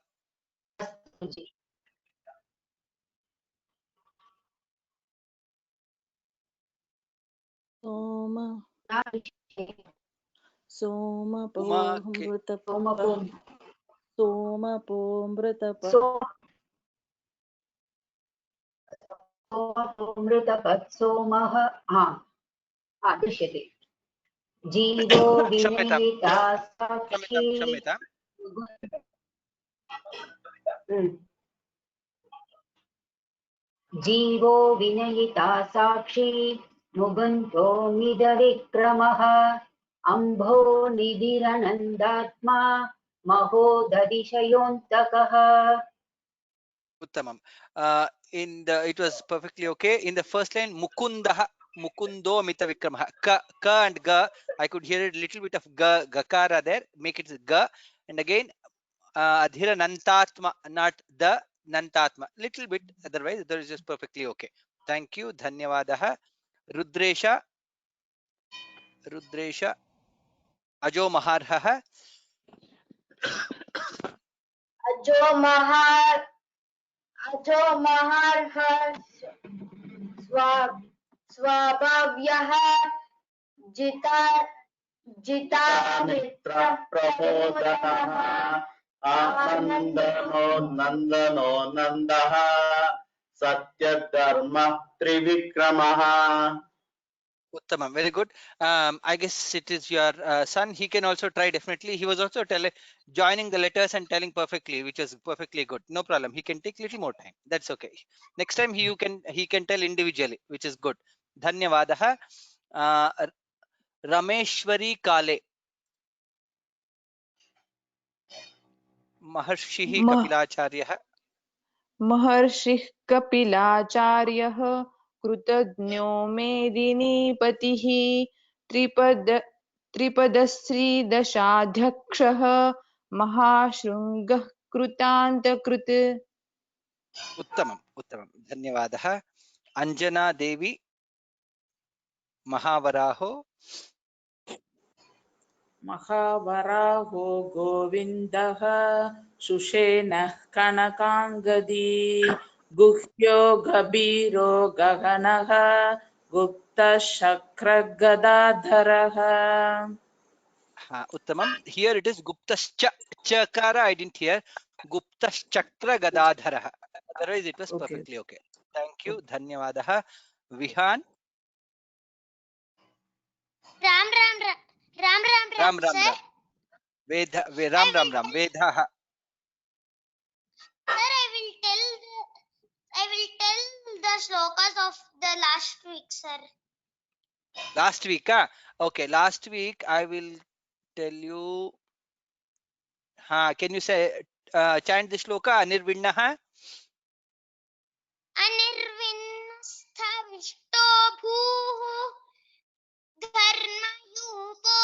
सोमपोऽमृतपत् सोमः दृश्यते जीवो विनयिता साक्षी जीवो विनयिता साक्षी मुकुन्दो मिदविक्रमः अम्भो निधिरनन्दात्मा महोदधिशयोऽन्तकः. Uttamam. It was perfectly okay. In the first line, Mukundaha, Mukundo Mita Vikramaha. Ka and ga. I could hear it a little bit of ga, gakara there. Make it ga. And again, Adhira Nantatma, not the Nantatma. Little bit. Otherwise, that is just perfectly okay. Thank you. Dhanyavadaha. Rudresha. Ajo Maharha. अजो महार्ह स्वाभाव्यः जिता मित्र प्रबोधनः आनन्दनो नन्दनो नन्दः सत्यधर्मः त्रिविक्रमः. Uttamam, very good. I guess it is your son. He can also try definitely. He was also joining the letters and telling perfectly, which is perfectly good. No problem. He can take little more time. That's okay. Next time he can tell individually, which is good. Dhanyavadaha. Rameshwari Kale. Maharshihi Kapilacharyah. महर्षिः कपिलाचार्यः कृतज्ञो मेदिनीपतिः त्रिपदश्रीदशाध्यक्षः महाशृङ्गः कृतान्तकृत्. Uttamam. Dhanyavadaha. Anjana Devi. Mahavaraho. महावराहो गोविन्दः सुषेणः कनकाङ्गदी गुह्यो गभीरो गगनः गुप्तः शक्रगदाधरः. Uttamam. Here it is Guptascha. Chakara I didn't hear. Guptaschakra Gadadhara. Otherwise it was perfectly okay. Thank you. Dhanyavadaha. Vihan. Ram. Vedha. Ram. Vedha. Sir, I will tell the shlokas of the last week, sir. Last week, okay. Last week I will tell you. Can you say chant the shloka? Anirvinnaha. Anirvinnastha vishto bhuh dharma yupo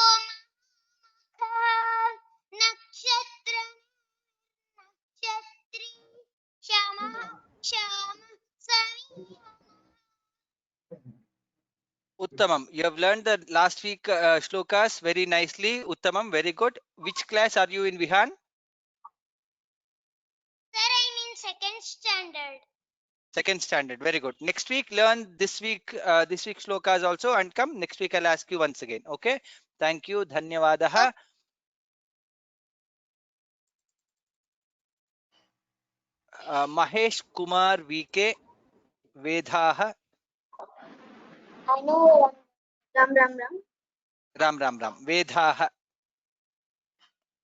nakshatra nakshatri shama sami. Uttamam. You have learned the last week shlokas very nicely. Uttamam. Very good. Which class are you in, Vihan? Sir, I'm in second standard. Second standard. Very good. Next week, learn this week shlokas also and come. Next week, I'll ask you once again. Okay. Thank you. Dhanyavadaha. Mahesh Kumar VK. Vedaha. I know. Ram Ram Ram. Ram Ram Ram. Vedaha.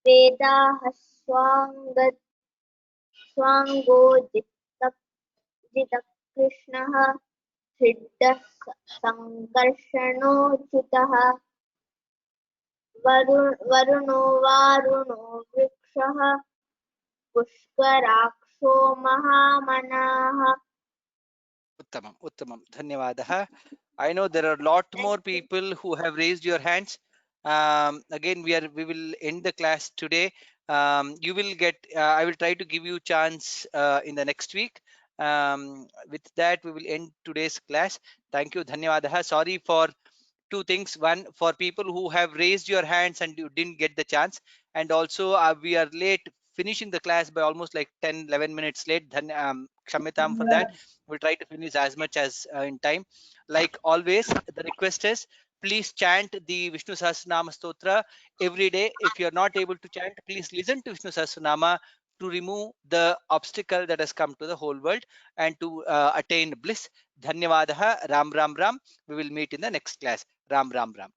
Vedaः स्वाङ्गोजितकृष्णः सिद्धः सङ्कर्षणोच्युतः वरुणो वारुणो वृक्षः पुष्कराक्षो महामनाः. Uttamam, Uttamam. Dhanyavadah. I know there are a lot more people who have raised your hands. Again, we will end the class today. You will get. I will try to give you chance in the next week. With that, we will end today's class. Thank you. Dhanyavadah. Sorry for two things. One, for people who have raised your hands and you didn't get the chance, and also we are late finishing the class by almost like 10-11 minutes late. Then Kshamitam for that. We'll try to finish as much as in time. Like always, the request is please chant the Vishnu Sahasranama Stotra every day. If you're not able to chant, please listen to Vishnu Sahasranama to remove the obstacle that has come to the whole world and to attain bliss. Dhanyavadah. Ram Ram Ram. We will meet in the next class. Ram Ram Ram.